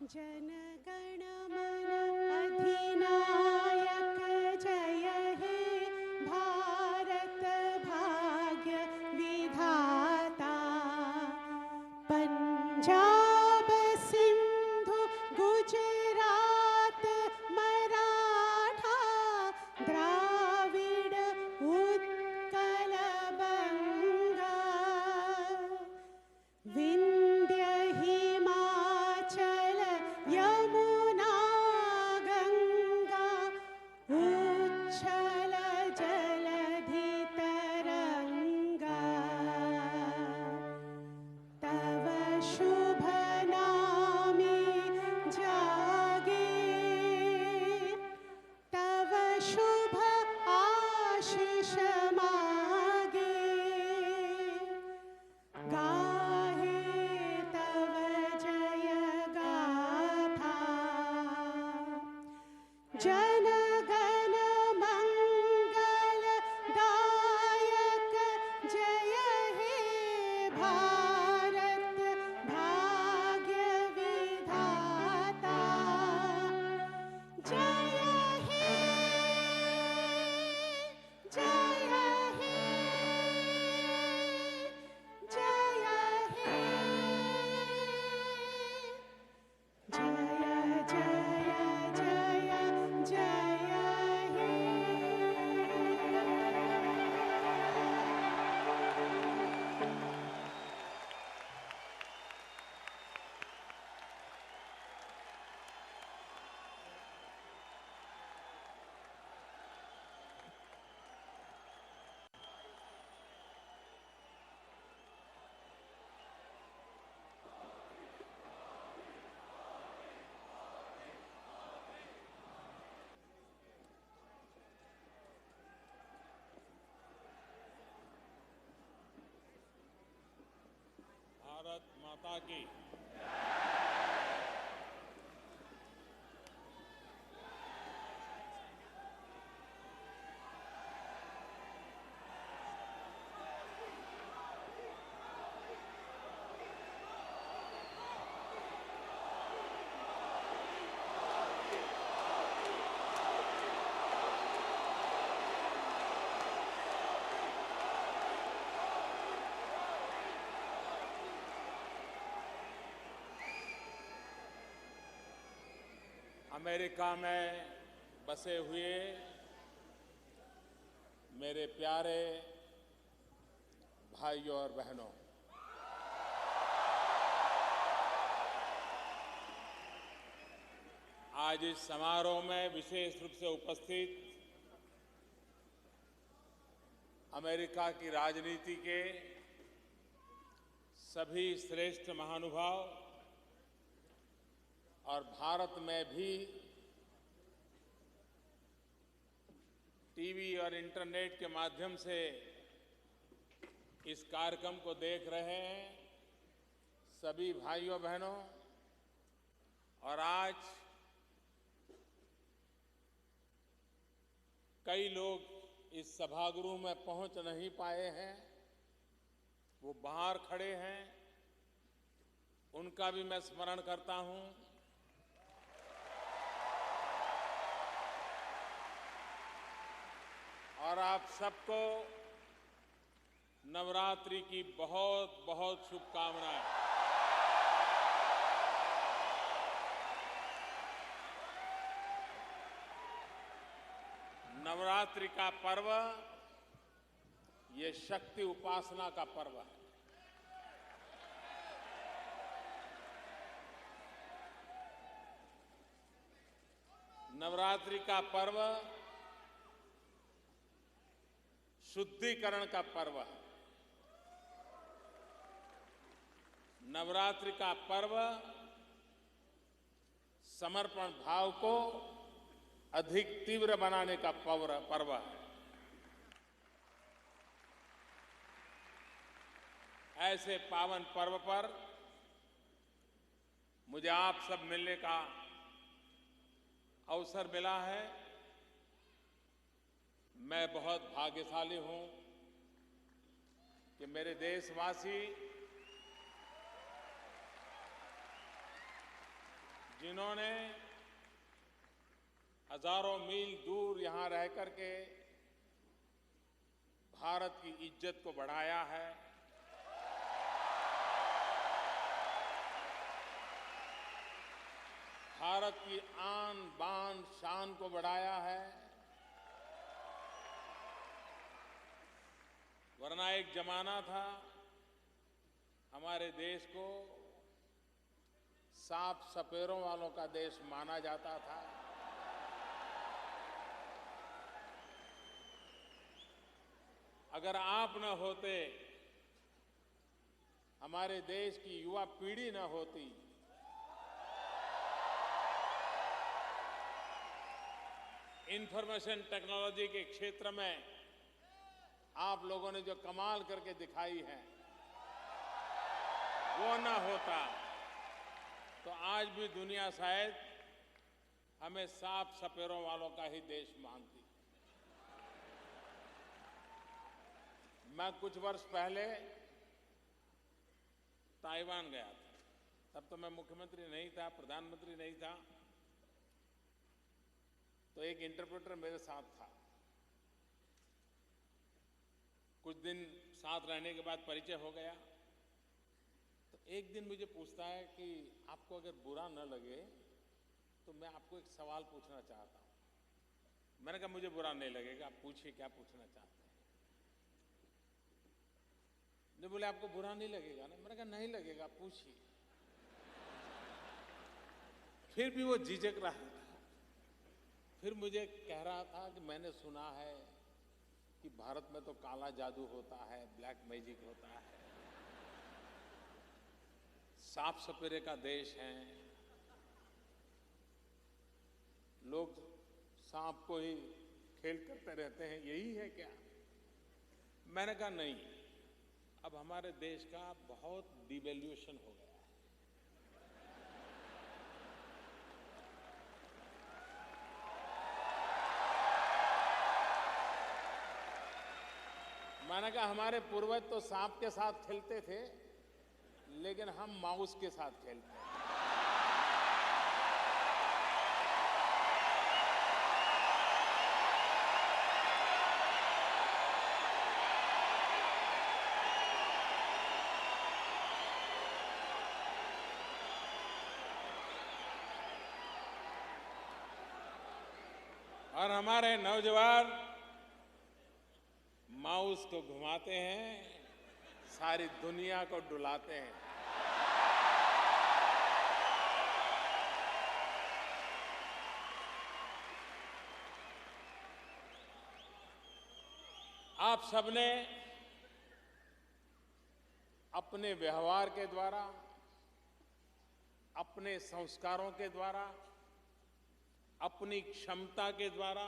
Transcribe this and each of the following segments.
जन गण मन अधिनायक जय हे भारत भाग्य विधाता। पंजाब सिंधु गुजरात मराठा द्राविड़ उत्कल बंगा। विंध्य हिमाचल यमुना गंगा उच्छल जलधि तरंगा। तव शुभ नामे जागे तव शुभ आशीष मागे। गाहे तव जय गाथा। जन गण मंगल दायक जय हे भारत भाग्य विधाता। जय हे जय हे जय हे जय जय जय जय हे। भारत माता की। अमेरिका में बसे हुए मेरे प्यारे भाइयों और बहनों, आज इस समारोह में विशेष रूप से उपस्थित अमेरिका की राजनीति के सभी श्रेष्ठ महानुभाव और भारत में भी टीवी और इंटरनेट के माध्यम से इस कार्यक्रम को देख रहे हैं सभी भाइयों बहनों, और आज कई लोग इस सभागृह में पहुंच नहीं पाए हैं, वो बाहर खड़े हैं, उनका भी मैं स्मरण करता हूं। और आप सबको नवरात्रि की बहुत बहुत शुभकामनाएं। नवरात्रि का पर्व ये शक्ति उपासना का पर्व है। नवरात्रि का पर्व शुद्धिकरण का पर्व है। नवरात्रि का पर्व समर्पण भाव को अधिक तीव्र बनाने का पर्व है। ऐसे पावन पर्व पर मुझे आप सब मिलने का अवसर मिला है। मैं बहुत भाग्यशाली हूं कि मेरे देशवासी जिन्होंने हजारों मील दूर यहां रह करके भारत की इज्जत को बढ़ाया है, भारत की आन बान शान को बढ़ाया है। वरना एक जमाना था हमारे देश को सांप सपेरों वालों का देश माना जाता था। अगर आप न होते, हमारे देश की युवा पीढ़ी न होती, इंफॉर्मेशन टेक्नोलॉजी के क्षेत्र में आप लोगों ने जो कमाल करके दिखाई है, वो न होता तो आज भी दुनिया शायद हमें सांप सपेरों वालों का ही देश मानती। मैं कुछ वर्ष पहले ताइवान गया था। तब तो मैं मुख्यमंत्री नहीं था, प्रधानमंत्री नहीं था, तो एक इंटरप्रेटर मेरे साथ था। कुछ दिन साथ रहने के बाद परिचय हो गया। तो एक दिन मुझे पूछता है कि आपको अगर बुरा न लगे तो मैं आपको एक सवाल पूछना चाहता हूं। मैंने कहा मुझे बुरा नहीं लगेगा, आप पूछिए क्या पूछना चाहते हैं। जो बोले आपको बुरा नहीं लगेगा ना? मैंने कहा नहीं लगेगा, आप पूछिए। फिर भी वो झिझक रहा था। फिर मुझे कह रहा था कि मैंने सुना है कि भारत में तो काला जादू होता है, ब्लैक मैजिक होता है, सांप सपेरे का देश है, लोग सांप को ही खेल करते रहते हैं, यही है क्या? मैंने कहा नहीं, अब हमारे देश का बहुत डिवैल्यूएशन हो गया है। मैंने कहा हमारे पूर्वज तो सांप के साथ खेलते थे, लेकिन हम माउस के साथ खेलते हैं। और हमारे नौजवान माउस को घुमाते हैं, सारी दुनिया को डुलाते हैं। आप सबने अपने व्यवहार के द्वारा, अपने संस्कारों के द्वारा, अपनी क्षमता के द्वारा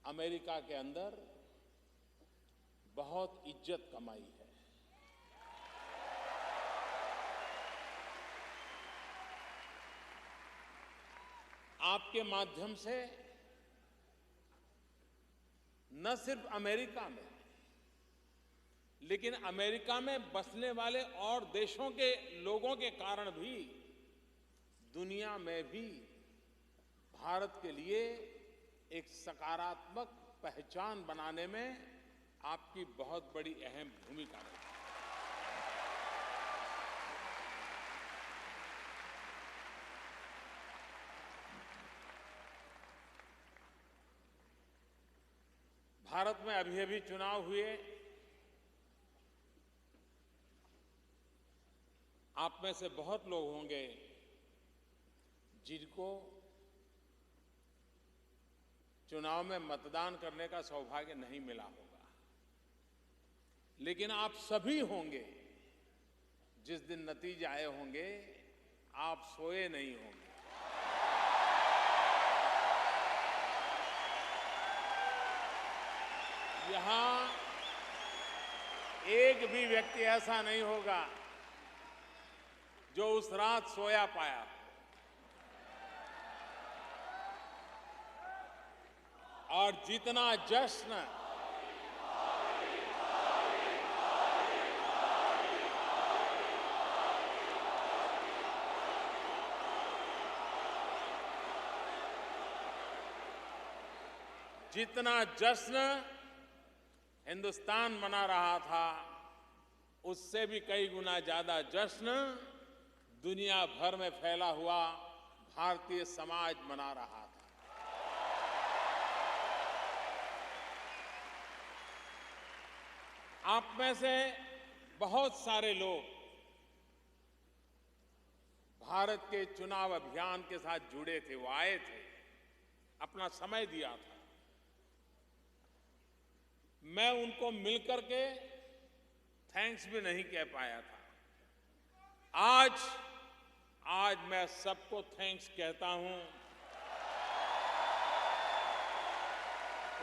अमेरिका के अंदर बहुत इज्जत कमाई है। आपके माध्यम से न सिर्फ अमेरिका में, लेकिन अमेरिका में बसने वाले और देशों के लोगों के कारण भी दुनिया में भी भारत के लिए एक सकारात्मक पहचान बनाने में आपकी बहुत बड़ी अहम भूमिका रही। भारत में अभी अभी चुनाव हुए। आप में से बहुत लोग होंगे जिनको चुनाव में मतदान करने का सौभाग्य नहीं मिला होगा, लेकिन आप सभी होंगे जिस दिन नतीजे आए होंगे आप सोए नहीं होंगे। यहां एक भी व्यक्ति ऐसा नहीं होगा जो उस रात सोया पाया। और जितना जश्न जितना जश्न हिंदुस्तान मना रहा था, उससे भी कई गुना ज्यादा जश्न दुनिया भर में फैला हुआ भारतीय समाज मना रहा था। आप में से बहुत सारे लोग भारत के चुनाव अभियान के साथ जुड़े थे, वो आए थे, अपना समय दिया था। मैं उनको मिलकर के थैंक्स भी नहीं कह पाया था। आज मैं सबको थैंक्स कहता हूं,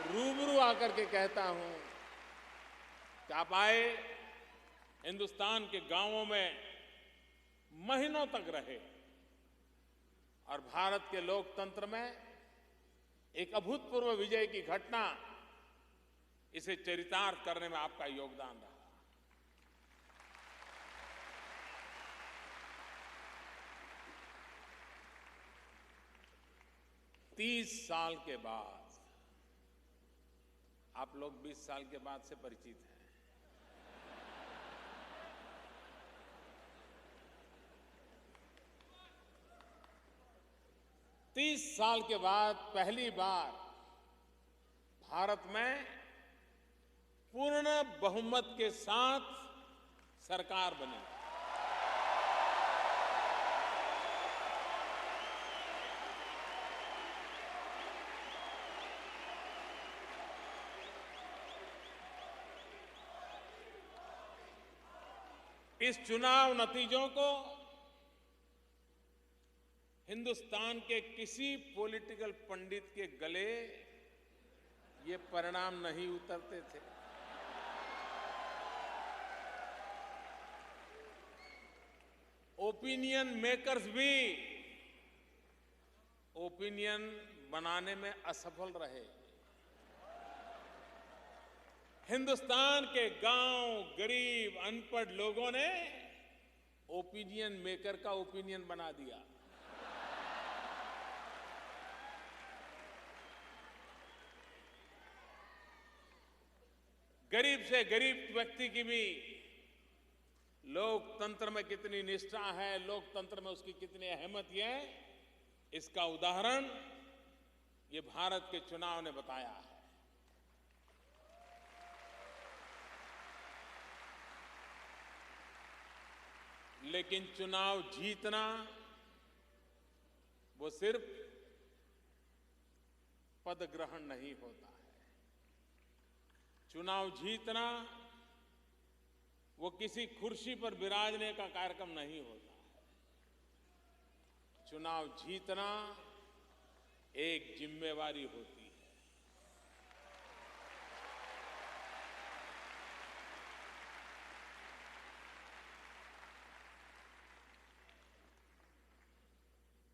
रूबरू आकर के कहता हूं कि आप आए, हिंदुस्तान के गांवों में महीनों तक रहे और भारत के लोकतंत्र में एक अभूतपूर्व विजय की घटना, इसे चरितार्थ करने में आपका योगदान रहा। तीस साल के बाद, आप लोग 20 साल के बाद से परिचित हैं, 30 साल के बाद पहली बार भारत में पूर्ण बहुमत के साथ सरकार बनी। इस चुनाव नतीजों को हिंदुस्तान के किसी पॉलिटिकल पंडित के गले ये परिणाम नहीं उतरते थे। ओपिनियन मेकर्स भी ओपिनियन बनाने में असफल रहे। हिंदुस्तान के गांव, गरीब, अनपढ़ लोगों ने ओपिनियन मेकर का ओपिनियन बना दिया। गरीब से गरीब व्यक्ति की भी लोकतंत्र में कितनी निष्ठा है, लोकतंत्र में उसकी कितनी अहमियत है, इसका उदाहरण ये भारत के चुनाव ने बताया है। लेकिन चुनाव जीतना वो सिर्फ पद ग्रहण नहीं होता है। चुनाव जीतना वो किसी कुर्सी पर विराजने का कार्यक्रम नहीं होता है। चुनाव जीतना एक जिम्मेवारी होती है।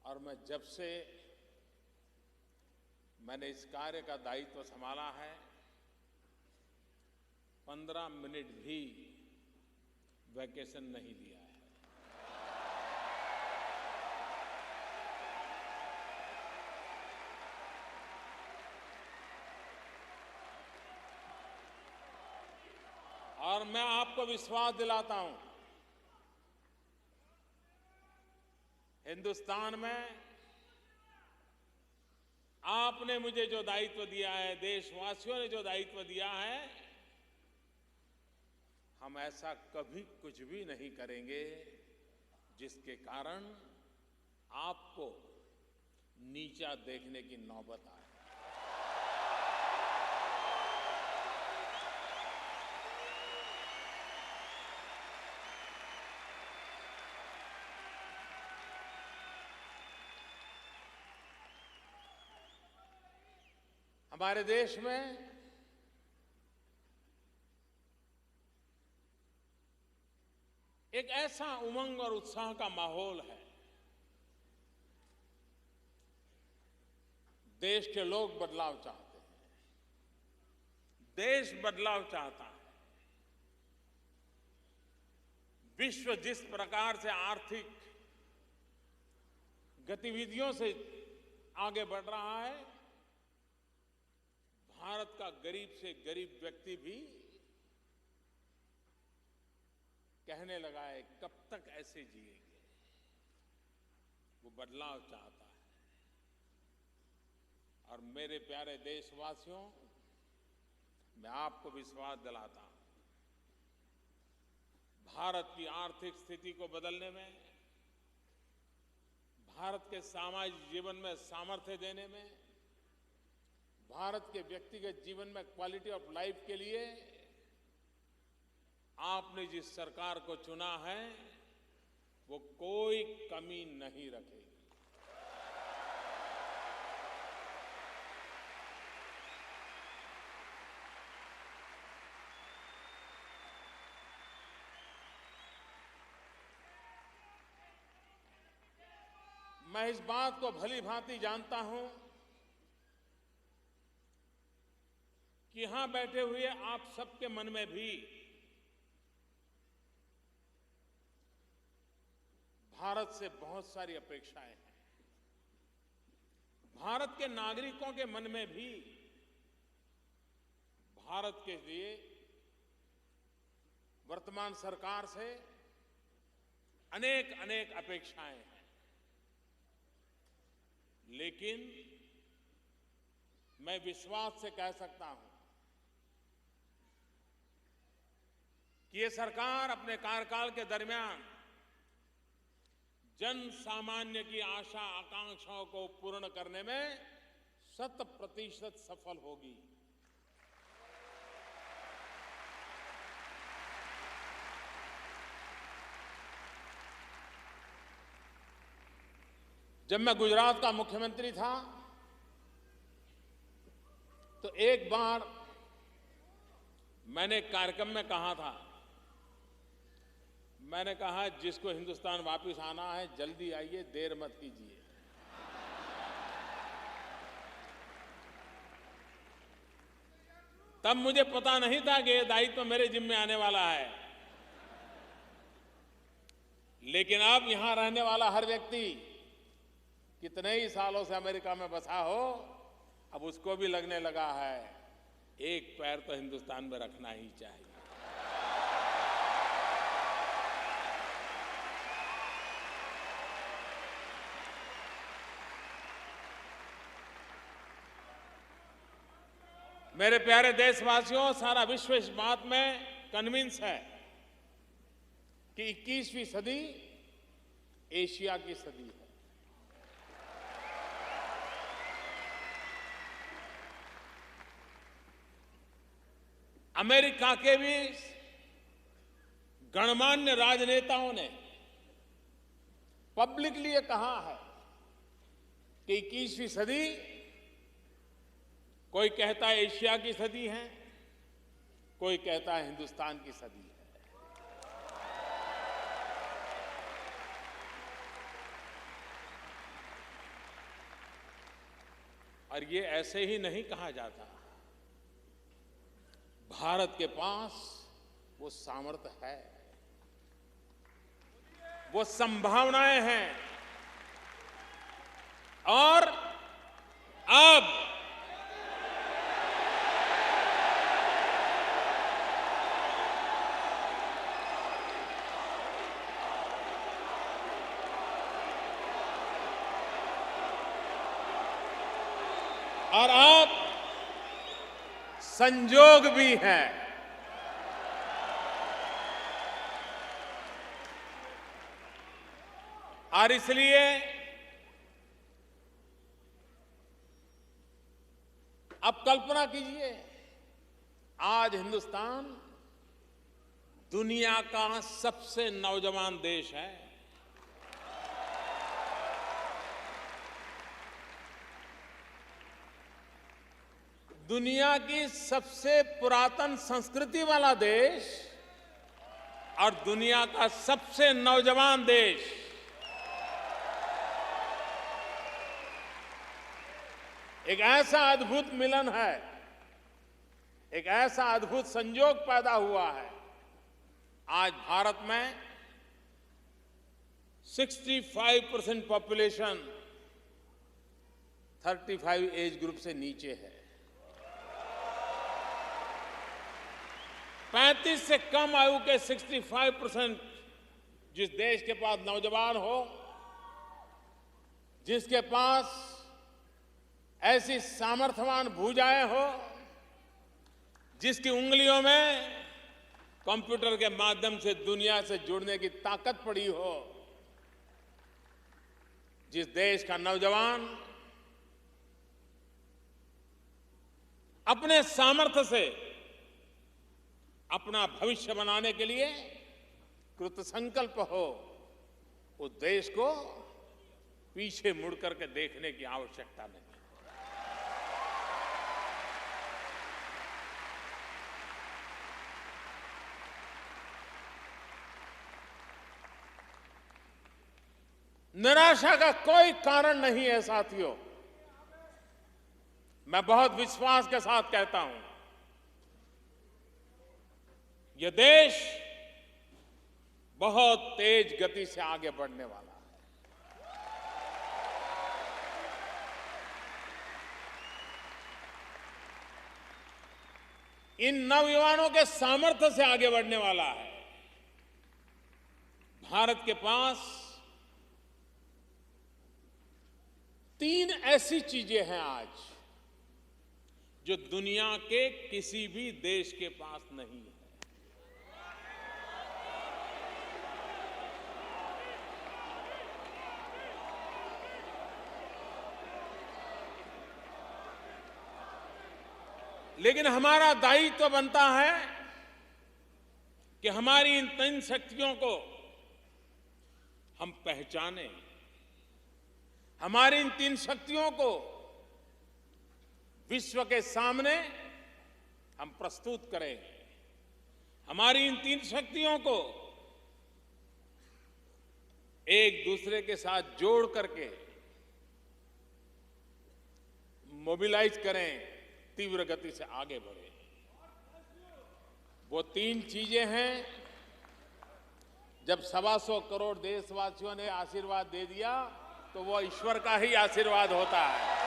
और मैं जब से मैंने इस कार्य का दायित्व संभाला है, 15 मिनट भी वैकेशन नहीं लिया है। और मैं आपको विश्वास दिलाता हूं, हिंदुस्तान में आपने मुझे जो दायित्व दिया है, देशवासियों ने जो दायित्व दिया है, हम ऐसा कभी कुछ भी नहीं करेंगे जिसके कारण आपको नीचा देखने की नौबत आए। हमारे देश में एक ऐसा उमंग और उत्साह का माहौल है। देश के लोग बदलाव चाहते हैं, देश बदलाव चाहता है। विश्व जिस प्रकार से आर्थिक गतिविधियों से आगे बढ़ रहा है, भारत का गरीब से गरीब व्यक्ति भी कहने लगा है कब तक ऐसे जिएंगे। वो बदलाव चाहता है। और मेरे प्यारे देशवासियों, मैं आपको विश्वास दिलाता हूं, भारत की आर्थिक स्थिति को बदलने में, भारत के सामाजिक जीवन में सामर्थ्य देने में, भारत के व्यक्तिगत जीवन में क्वालिटी ऑफ लाइफ के लिए आपने जिस सरकार को चुना है वो कोई कमी नहीं रखेगी। मैं इस बात को भली भांति जानता हूं कि यहां बैठे हुए आप सबके मन में भी भारत से बहुत सारी अपेक्षाएं हैं। भारत के नागरिकों के मन में भी भारत के लिए वर्तमान सरकार से अनेक अनेक अपेक्षाएं हैं। लेकिन मैं विश्वास से कह सकता हूं कि ये सरकार अपने कार्यकाल के दरमियान जन सामान्य की आशा आकांक्षाओं को पूर्ण करने में 100% सफल होगी। जब मैं गुजरात का मुख्यमंत्री था तो एक बार मैंने एक कार्यक्रम में कहा था, मैंने कहा जिसको हिंदुस्तान वापस आना है जल्दी आइए, देर मत कीजिए। तब मुझे पता नहीं था कि ये दायित्व मेरे जिम्मे आने वाला है। लेकिन अब यहां रहने वाला हर व्यक्ति कितने ही सालों से अमेरिका में बसा हो, अब उसको भी लगने लगा है एक पैर तो हिंदुस्तान में रखना ही चाहिए। मेरे प्यारे देशवासियों, सारा विश्व इस बात में कन्विंस है कि 21वीं सदी एशिया की सदी है। अमेरिका के भी गणमान्य राजनेताओं ने पब्लिकली ये कहा है कि 21वीं सदी, कोई कहता है एशिया की सदी है, कोई कहता है हिंदुस्तान की सदी है। और ये ऐसे ही नहीं कहा जाता। भारत के पास वो सामर्थ्य है, वो संभावनाएं हैं। और अब संजोग भी है। और इसलिए अब कल्पना कीजिए, आज हिंदुस्तान दुनिया का सबसे नौजवान देश है। दुनिया की सबसे पुरातन संस्कृति वाला देश और दुनिया का सबसे नौजवान देश। एक ऐसा अद्भुत मिलन है, एक ऐसा अद्भुत संयोग पैदा हुआ है। आज भारत में 65% पॉपुलेशन 35 एज ग्रुप से नीचे है। 35 से कम आयु के 65% जिस देश के पास नौजवान हो, जिसके पास ऐसी सामर्थ्यवान भुजाएं हो, जिसकी उंगलियों में कंप्यूटर के माध्यम से दुनिया से जुड़ने की ताकत पड़ी हो, जिस देश का नौजवान अपने सामर्थ्य से अपना भविष्य बनाने के लिए कृतसंकल्प हो, उस देश को पीछे मुड़ करके देखने की आवश्यकता नहीं। निराशा का कोई कारण नहीं है साथियों। मैं बहुत विश्वास के साथ कहता हूं, यह देश बहुत तेज गति से आगे बढ़ने वाला है। इन नौजवानों के सामर्थ्य से आगे बढ़ने वाला है। भारत के पास 3 ऐसी चीजें हैं आज जो दुनिया के किसी भी देश के पास नहीं है। लेकिन हमारा दायित्व बनता है कि हमारी इन 3 शक्तियों को हम पहचानें, हमारी इन 3 शक्तियों को विश्व के सामने हम प्रस्तुत करें, हमारी इन 3 शक्तियों को एक दूसरे के साथ जोड़ करके मोबिलाइज करें, तीव्र गति से आगे बढ़े। वो 3 चीजें हैं। जब 125 करोड़ देशवासियों ने आशीर्वाद दे दिया तो वो ईश्वर का ही आशीर्वाद होता है।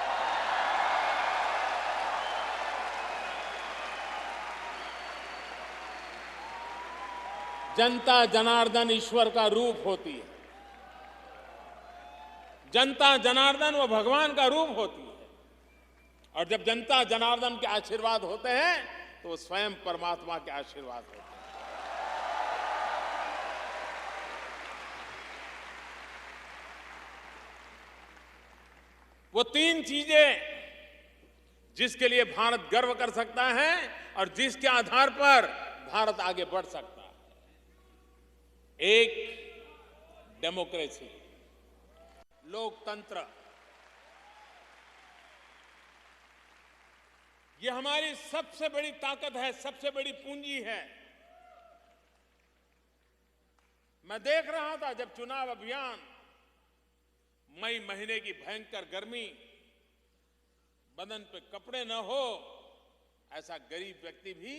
जनता जनार्दन ईश्वर का रूप होती है। जनता जनार्दन वो भगवान का रूप होती है। और जब जनता जनार्दन के आशीर्वाद होते हैं तो वो स्वयं परमात्मा के आशीर्वाद होते हैं। वो 3 चीजें जिसके लिए भारत गर्व कर सकता है और जिसके आधार पर भारत आगे बढ़ सकता है। एक, डेमोक्रेसी, लोकतंत्र। ये हमारी सबसे बड़ी ताकत है, सबसे बड़ी पूंजी है। मैं देख रहा था जब चुनाव अभियान, मई महीने की भयंकर गर्मी, बदन पे कपड़े न हो ऐसा गरीब व्यक्ति भी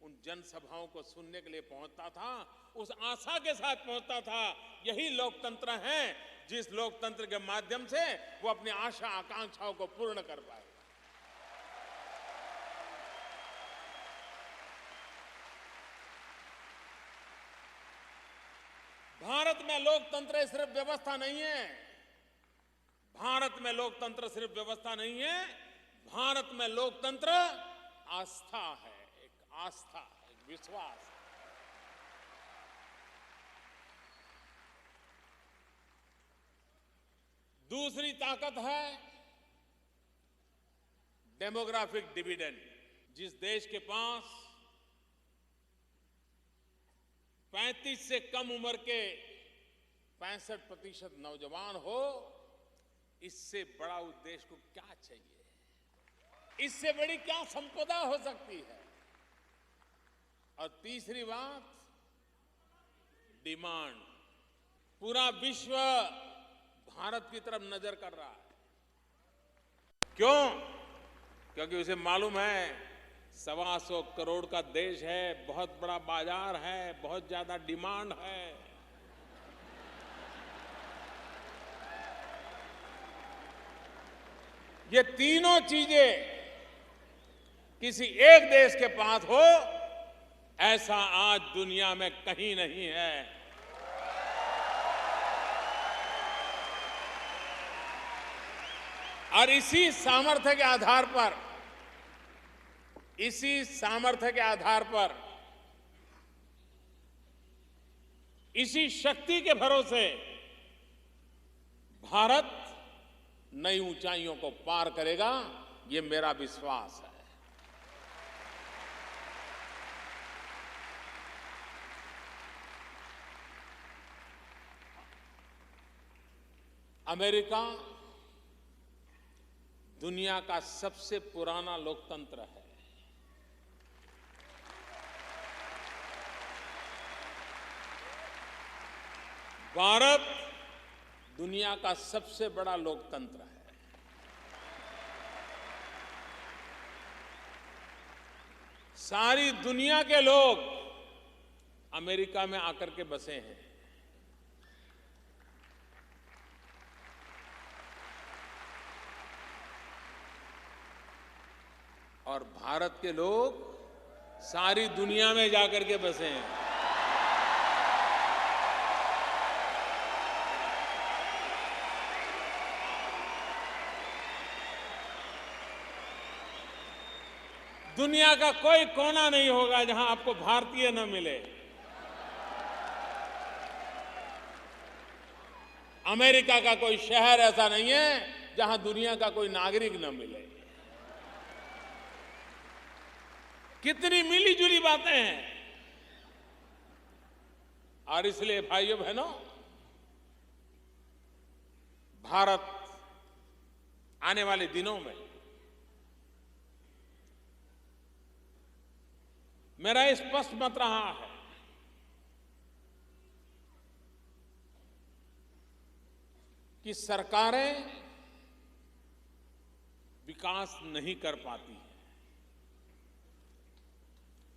उन जनसभाओं को सुनने के लिए पहुंचता था, उस आशा के साथ पहुंचता था यही लोकतंत्र है जिस लोकतंत्र के माध्यम से वो अपनी आशा आकांक्षाओं को पूर्ण कर पाए। भारत में लोकतंत्र सिर्फ व्यवस्था नहीं है। भारत में लोकतंत्र सिर्फ व्यवस्था नहीं है। भारत में लोकतंत्र आस्था है, एक आस्था, एक विश्वास। दूसरी ताकत है डेमोग्राफिक डिविडेंड। जिस देश के पास 35 से कम उम्र के 65% नौजवान हो, इससे बड़ा उद्देश्य को क्या चाहिए? इससे बड़ी क्या संपदा हो सकती है? और तीसरी बात, डिमांड। पूरा विश्व भारत की तरफ नजर कर रहा है। क्यों? क्योंकि उसे मालूम है 125 करोड़ का देश है, बहुत बड़ा बाजार है, बहुत ज्यादा डिमांड है। ये तीनों चीजें किसी एक देश के पास हो, ऐसा आज दुनिया में कहीं नहीं है। और इसी सामर्थ्य के आधार पर, इसी शक्ति के भरोसे भारत नई ऊंचाइयों को पार करेगा, ये मेरा विश्वास है। अमेरिका दुनिया का सबसे पुराना लोकतंत्र है। भारत दुनिया का सबसे बड़ा लोकतंत्र है। सारी दुनिया के लोग अमेरिका में आकर के बसे हैं। और भारत के लोग सारी दुनिया में जाकर के बसे हैं। दुनिया का कोई कोना नहीं होगा जहां आपको भारतीय न मिले। अमेरिका का कोई शहर ऐसा नहीं है जहां दुनिया का कोई नागरिक न मिले। कितनी मिली जुली बातें हैं। और इसलिए भाइयों बहनों, भारत आने वाले दिनों में, मेरा स्पष्ट मत रहा है कि सरकारें विकास नहीं कर पाती हैं।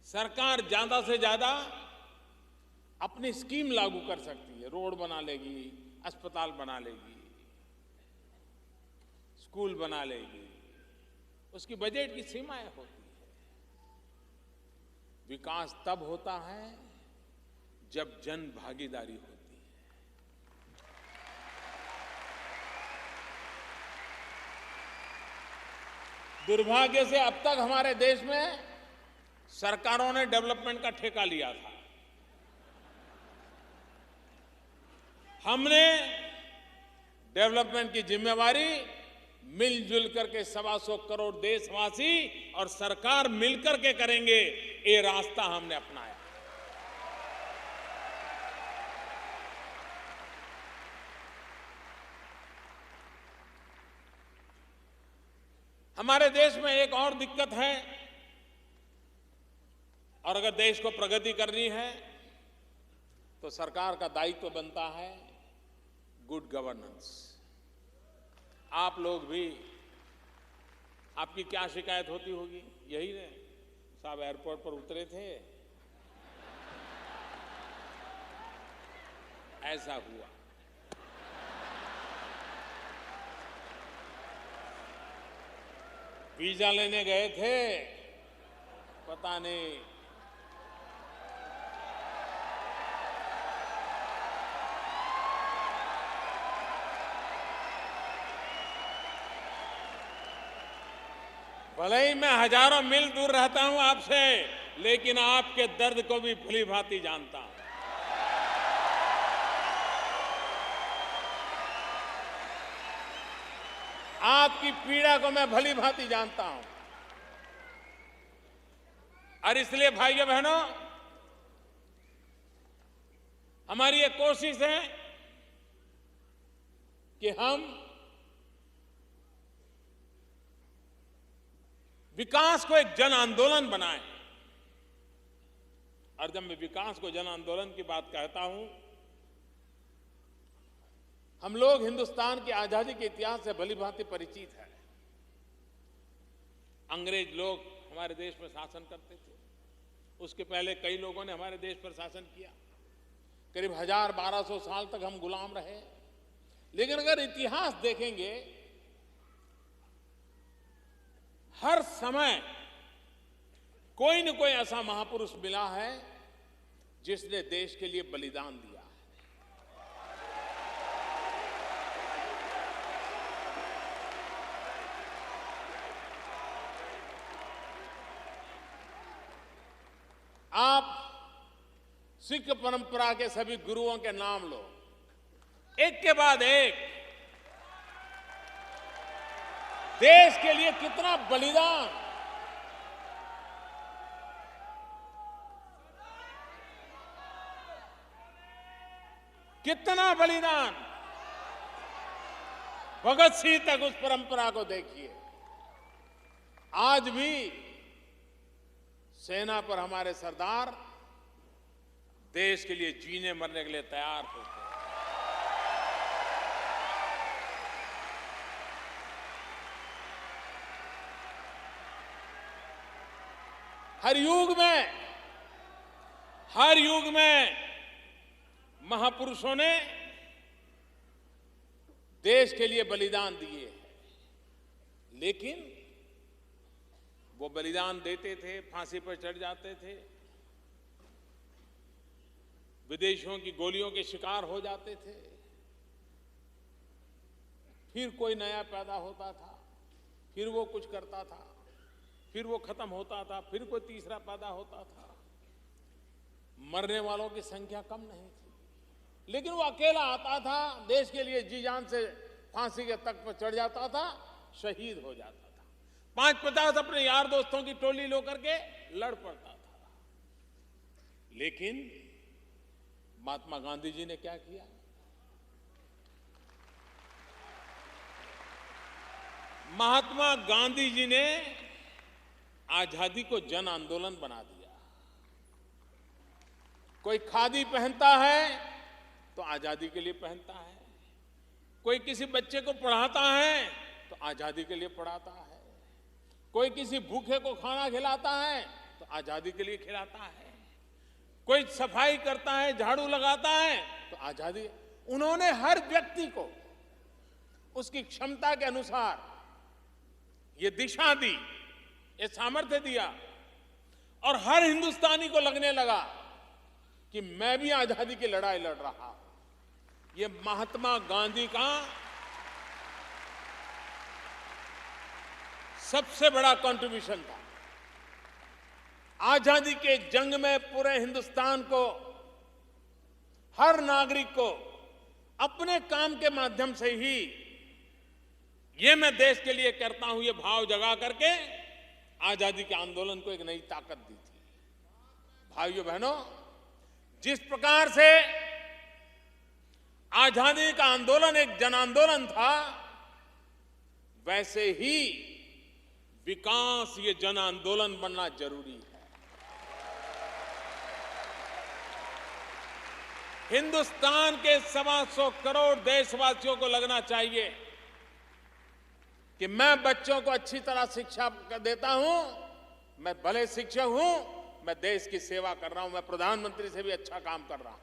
सरकार ज्यादा से ज्यादा अपनी स्कीम लागू कर सकती है, रोड बना लेगी, अस्पताल बना लेगी, स्कूल बना लेगी, उसकी बजट की सीमाएं होती है। विकास तब होता है जब जन भागीदारी होती है। दुर्भाग्य से अब तक हमारे देश में सरकारों ने डेवलपमेंट का ठेका लिया था। हमने डेवलपमेंट की जिम्मेवारी मिलजुल करके 125 करोड़ देशवासी और सरकार मिलकर के करेंगे, ये रास्ता हमने अपनाया। हमारे देश में एक और दिक्कत है, और अगर देश को प्रगति करनी है तो सरकार का दायित्व बनता है गुड गवर्नेंस। आप लोग भी, आपकी क्या शिकायत होती होगी? यही है, साहब एयरपोर्ट पर उतरे थे, ऐसा हुआ। वीजा लेने गए थे, पता नहीं भले ही मैं हजारों मील दूर रहता हूं आपसे, लेकिन आपके दर्द को भी भली भांति जानता हूं। आपकी पीड़ा को मैं भली भांति जानता हूं। और इसलिए भाइयों बहनों, हमारी ये कोशिश है कि हम विकास को एक जन आंदोलन बनाएं। और जब मैं विकास को जन आंदोलन की बात कहता हूं, हम लोग हिंदुस्तान की आजादी के इतिहास से भली भांति परिचित हैं। अंग्रेज लोग हमारे देश में शासन करते थे, उसके पहले कई लोगों ने हमारे देश पर शासन किया। करीब 1000-1200 साल तक हम गुलाम रहे। लेकिन अगर इतिहास देखेंगे, हर समय कोई न कोई ऐसा महापुरुष मिला है जिसने देश के लिए बलिदान दिया है। आप सिख परंपरा के सभी गुरुओं के नाम लो, एक के बाद एक देश के लिए कितना बलिदान, कितना बलिदान। भगत सिंह तक उस परंपरा को देखिए। आज भी सेना पर हमारे सरदार देश के लिए जीने मरने के लिए तैयार होते हैं। हर युग में महापुरुषों ने देश के लिए बलिदान दिए हैं, लेकिन वो बलिदान देते थे, फांसी पर चढ़ जाते थे, विदेशियों की गोलियों के शिकार हो जाते थे, फिर कोई नया पैदा होता था, फिर वो कुछ करता था, फिर वो खत्म होता था, फिर कोई तीसरा पैदा होता था। मरने वालों की संख्या कम नहीं थी, लेकिन वो अकेला आता था, देश के लिए जी जान से फांसी के तख्त पर चढ़ जाता था, शहीद हो जाता था। 5-50 अपने यार दोस्तों की टोली लेकर के लड़ पड़ता था। लेकिन महात्मा गांधी जी ने क्या किया? महात्मा गांधी जी ने आजादी को जन आंदोलन बना दिया। कोई खादी पहनता है तो आजादी के लिए पहनता है, कोई किसी बच्चे को पढ़ाता है तो आजादी के लिए पढ़ाता है, कोई किसी भूखे को खाना खिलाता है तो आजादी के लिए खिलाता है, कोई सफाई करता है, झाड़ू लगाता है तो आजादी। उन्होंने हर व्यक्ति को उसकी क्षमता के अनुसार ये दिशा दी, ये सामर्थ्य दिया, और हर हिंदुस्तानी को लगने लगा कि मैं भी आजादी की लड़ाई लड़ रहा हूं। ये महात्मा गांधी का सबसे बड़ा कंट्रीब्यूशन था। आजादी के जंग में पूरे हिंदुस्तान को, हर नागरिक को अपने काम के माध्यम से ही ये मैं देश के लिए करता हूं, ये भाव जगा करके आजादी के आंदोलन को एक नई ताकत दी थी। भाइयों बहनों, जिस प्रकार से आजादी का आंदोलन एक जन आंदोलन था, वैसे ही विकास ये जन आंदोलन बनना जरूरी है। हिंदुस्तान के 125 करोड़ देशवासियों को लगना चाहिए कि मैं बच्चों को अच्छी तरह शिक्षा देता हूं, मैं भले शिक्षक हूं, मैं देश की सेवा कर रहा हूं, मैं प्रधानमंत्री से भी अच्छा काम कर रहा हूं।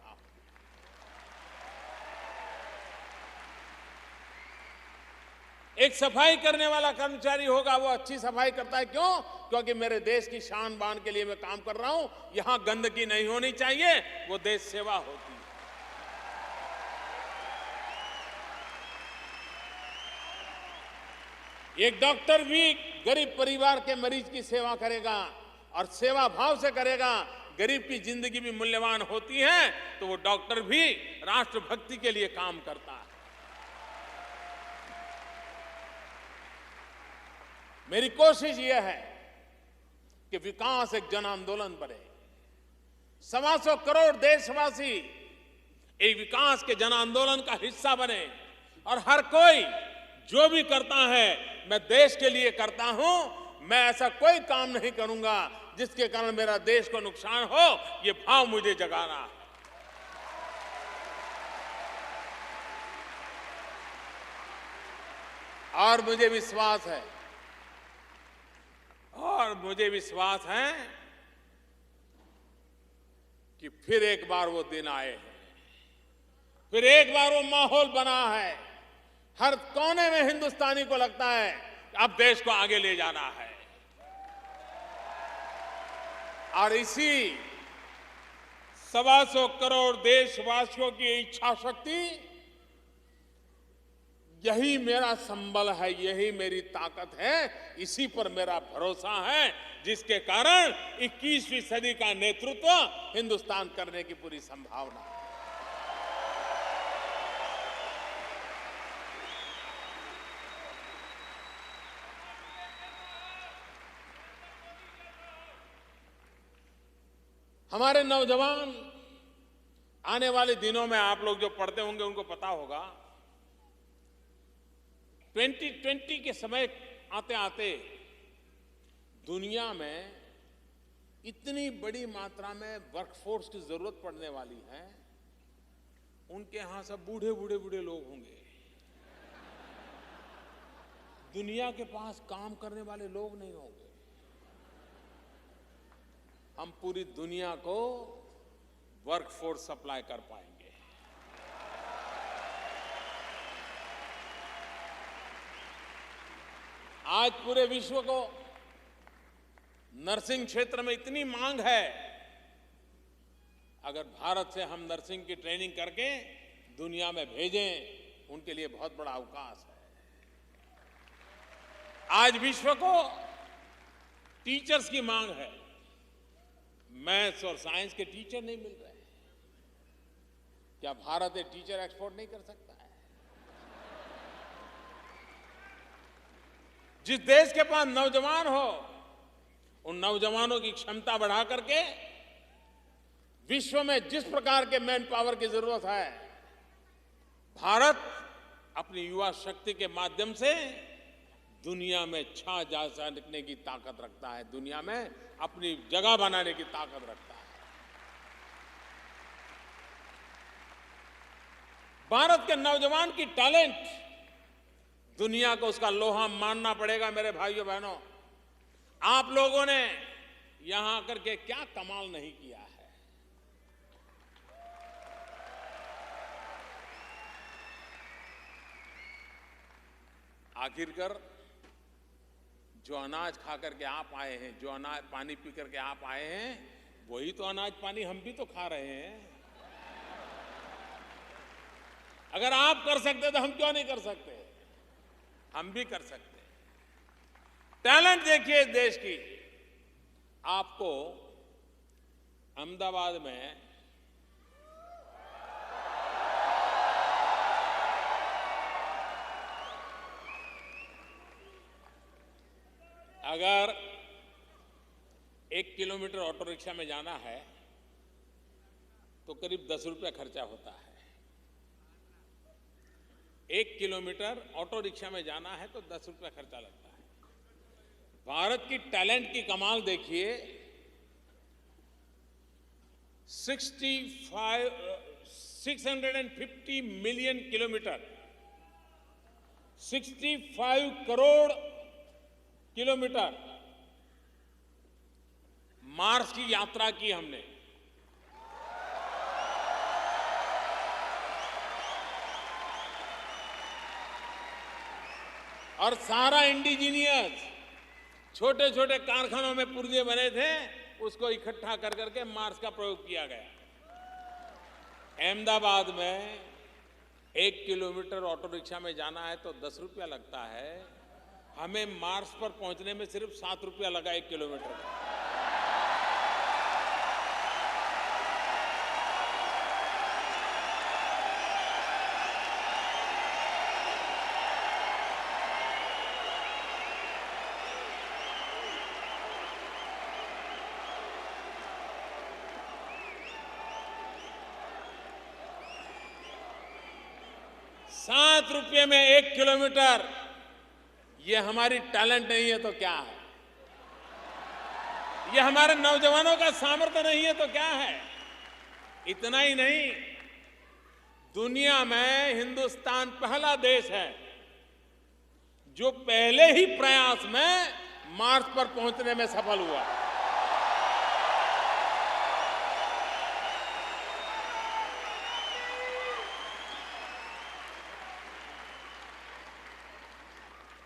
एक सफाई करने वाला कर्मचारी होगा, वो अच्छी सफाई करता है, क्यों? क्योंकि मेरे देश की शान बान के लिए मैं काम कर रहा हूं, यहां गंदगी नहीं होनी चाहिए, वो देश सेवा होती है। एक डॉक्टर भी गरीब परिवार के मरीज की सेवा करेगा और सेवा भाव से करेगा। गरीब की जिंदगी भी मूल्यवान होती है, तो वो डॉक्टर भी राष्ट्रभक्ति के लिए काम करता है। मेरी कोशिश यह है कि विकास एक जन आंदोलन बने, 125 करोड़ देशवासी एक विकास के जन आंदोलन का हिस्सा बने, और हर कोई जो भी करता है मैं देश के लिए करता हूं, मैं ऐसा कोई काम नहीं करूंगा जिसके कारण मेरा देश को नुकसान हो, ये भाव मुझे जगाना है। और मुझे विश्वास है कि फिर एक बार वो दिन आए हैं, फिर एक बार वो माहौल बना है। हर कोने में हिंदुस्तानी को लगता है अब देश को आगे ले जाना है। और इसी 125 करोड़ देशवासियों की इच्छा शक्ति, यही मेरा संबल है, यही मेरी ताकत है, इसी पर मेरा भरोसा है, जिसके कारण 21वीं सदी का नेतृत्व हिंदुस्तान करने की पूरी संभावना है। हमारे नौजवान आने वाले दिनों में, आप लोग जो पढ़ते होंगे उनको पता होगा, 2020 के समय आते आते दुनिया में इतनी बड़ी मात्रा में वर्कफोर्स की जरूरत पड़ने वाली है, उनके यहां सब बूढ़े बूढ़े बूढ़े लोग होंगे। दुनिया के पास काम करने वाले लोग नहीं होंगे। हम पूरी दुनिया को वर्कफोर्स सप्लाई कर पाएंगे। आज पूरे विश्व को नर्सिंग क्षेत्र में इतनी मांग है, अगर भारत से हम नर्सिंग की ट्रेनिंग करके दुनिया में भेजें, उनके लिए बहुत बड़ा अवकाश है। आज विश्व को टीचर्स की मांग है, मैथ्स और साइंस के टीचर नहीं मिल रहे। क्या भारत एक टीचर एक्सपोर्ट नहीं कर सकता है? जिस देश के पास नौजवान हो, उन नौजवानों की क्षमता बढ़ा करके विश्व में जिस प्रकार के मैन पावर की जरूरत है, भारत अपनी युवा शक्ति के माध्यम से दुनिया में छा जा सकने की ताकत रखता है, दुनिया में अपनी जगह बनाने की ताकत रखता है। भारत के नौजवान की टैलेंट दुनिया को उसका लोहा मानना पड़ेगा। मेरे भाइयों बहनों, आप लोगों ने यहां आकर के क्या कमाल नहीं किया है। आखिरकार जो अनाज खा करके आप आए हैं, जो अनाज पानी पी करके आप आए हैं, वही तो अनाज पानी हम भी तो खा रहे हैं। अगर आप कर सकते तो हम क्यों नहीं कर सकते? हम भी कर सकते हैं। टैलेंट देखिए देश की। आपको अहमदाबाद में अगर 1 किलोमीटर ऑटो रिक्शा में जाना है तो करीब 10 रुपया खर्चा होता है। 1 किलोमीटर ऑटो रिक्शा में जाना है तो 10 रुपया खर्चा लगता है। भारत की टैलेंट की कमाल देखिए। 650 million kilometre, 65 crore kilometre Mars की यात्रा की हमने। और सारा इंडिजीनियस छोटे छोटे कारखानों में पुर्जे बने थे, उसको इकट्ठा कर करके मार्स का प्रयोग किया गया। अहमदाबाद में 1 किलोमीटर ऑटो रिक्शा में जाना है तो 10 रुपया लगता है। हमें मार्स पर पहुंचने में सिर्फ 7 रुपया लगा 1 किलोमीटर का। ₹7 में 1 किलोमीटर, ये हमारी टैलेंट नहीं है तो क्या है? ये हमारे नौजवानों का सामर्थ्य नहीं है तो क्या है? इतना ही नहीं, दुनिया में हिंदुस्तान पहला देश है जो पहले ही प्रयास में मार्स पर पहुंचने में सफल हुआ।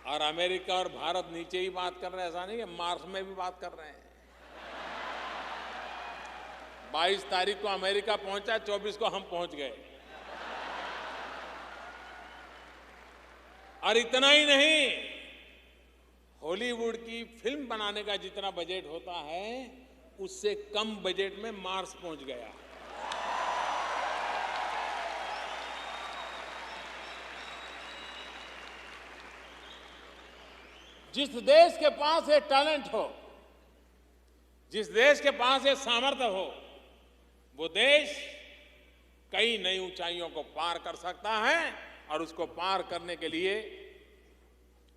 और अमेरिका और भारत नीचे ही बात कर रहे हैं, ऐसा नहीं है, मार्स में भी बात कर रहे हैं। 22 तारीख को अमेरिका पहुंचा, 24 को हम पहुंच गए। और इतना ही नहीं, हॉलीवुड की फिल्म बनाने का जितना बजट होता है उससे कम बजट में मार्स पहुंच गया। जिस देश के पास ये टैलेंट हो, जिस देश के पास ये सामर्थ्य हो, वो देश कई नई ऊंचाइयों को पार कर सकता है। और उसको पार करने के लिए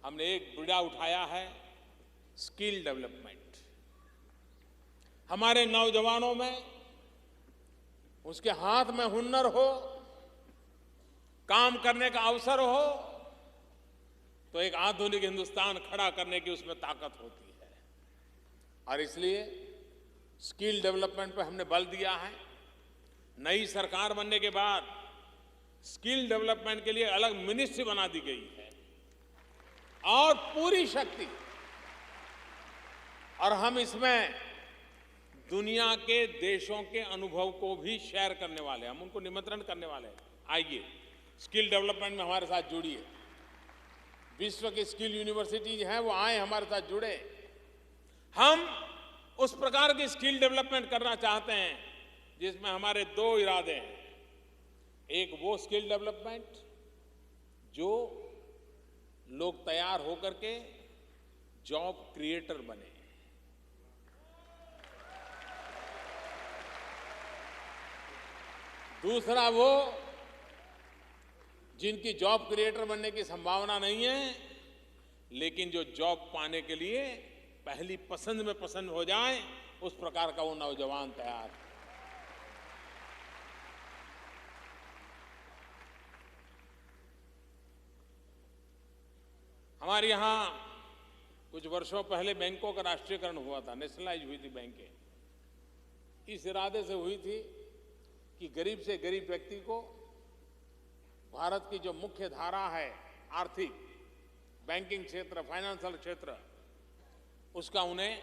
हमने एक बीड़ा उठाया है, स्किल डेवलपमेंट। हमारे नौजवानों में उसके हाथ में हुनर हो, काम करने का अवसर हो, तो एक आधुनिक हिंदुस्तान खड़ा करने की उसमें ताकत होती है। और इसलिए स्किल डेवलपमेंट पर हमने बल दिया है। नई सरकार बनने के बाद स्किल डेवलपमेंट के लिए अलग मिनिस्ट्री बना दी गई है और पूरी शक्ति। और हम इसमें दुनिया के देशों के अनुभव को भी शेयर करने वाले हैं, हम उनको निमंत्रण करने वाले हैं, आइए स्किल डेवलपमेंट में हमारे साथ जुड़िए। विश्व की स्किल यूनिवर्सिटीज हैं, वो आए हमारे साथ जुड़े। हम उस प्रकार की स्किल डेवलपमेंट करना चाहते हैं जिसमें हमारे दो इरादे हैं। एक वो स्किल डेवलपमेंट जो लोग तैयार होकर के जॉब क्रिएटर बने, दूसरा वो जिनकी जॉब क्रिएटर बनने की संभावना नहीं है, लेकिन जो जॉब पाने के लिए पहली पसंद में पसंद हो जाए, उस प्रकार का वो नौजवान तैयार है। हमारे यहाँ कुछ वर्षों पहले बैंकों का राष्ट्रीयकरण हुआ था, नेशनलाइज हुई थी बैंकें। इस इरादे से हुई थी कि गरीब से गरीब व्यक्ति को भारत की जो मुख्य धारा है, आर्थिक, बैंकिंग क्षेत्र, फाइनेंशियल क्षेत्र, उसका उन्हें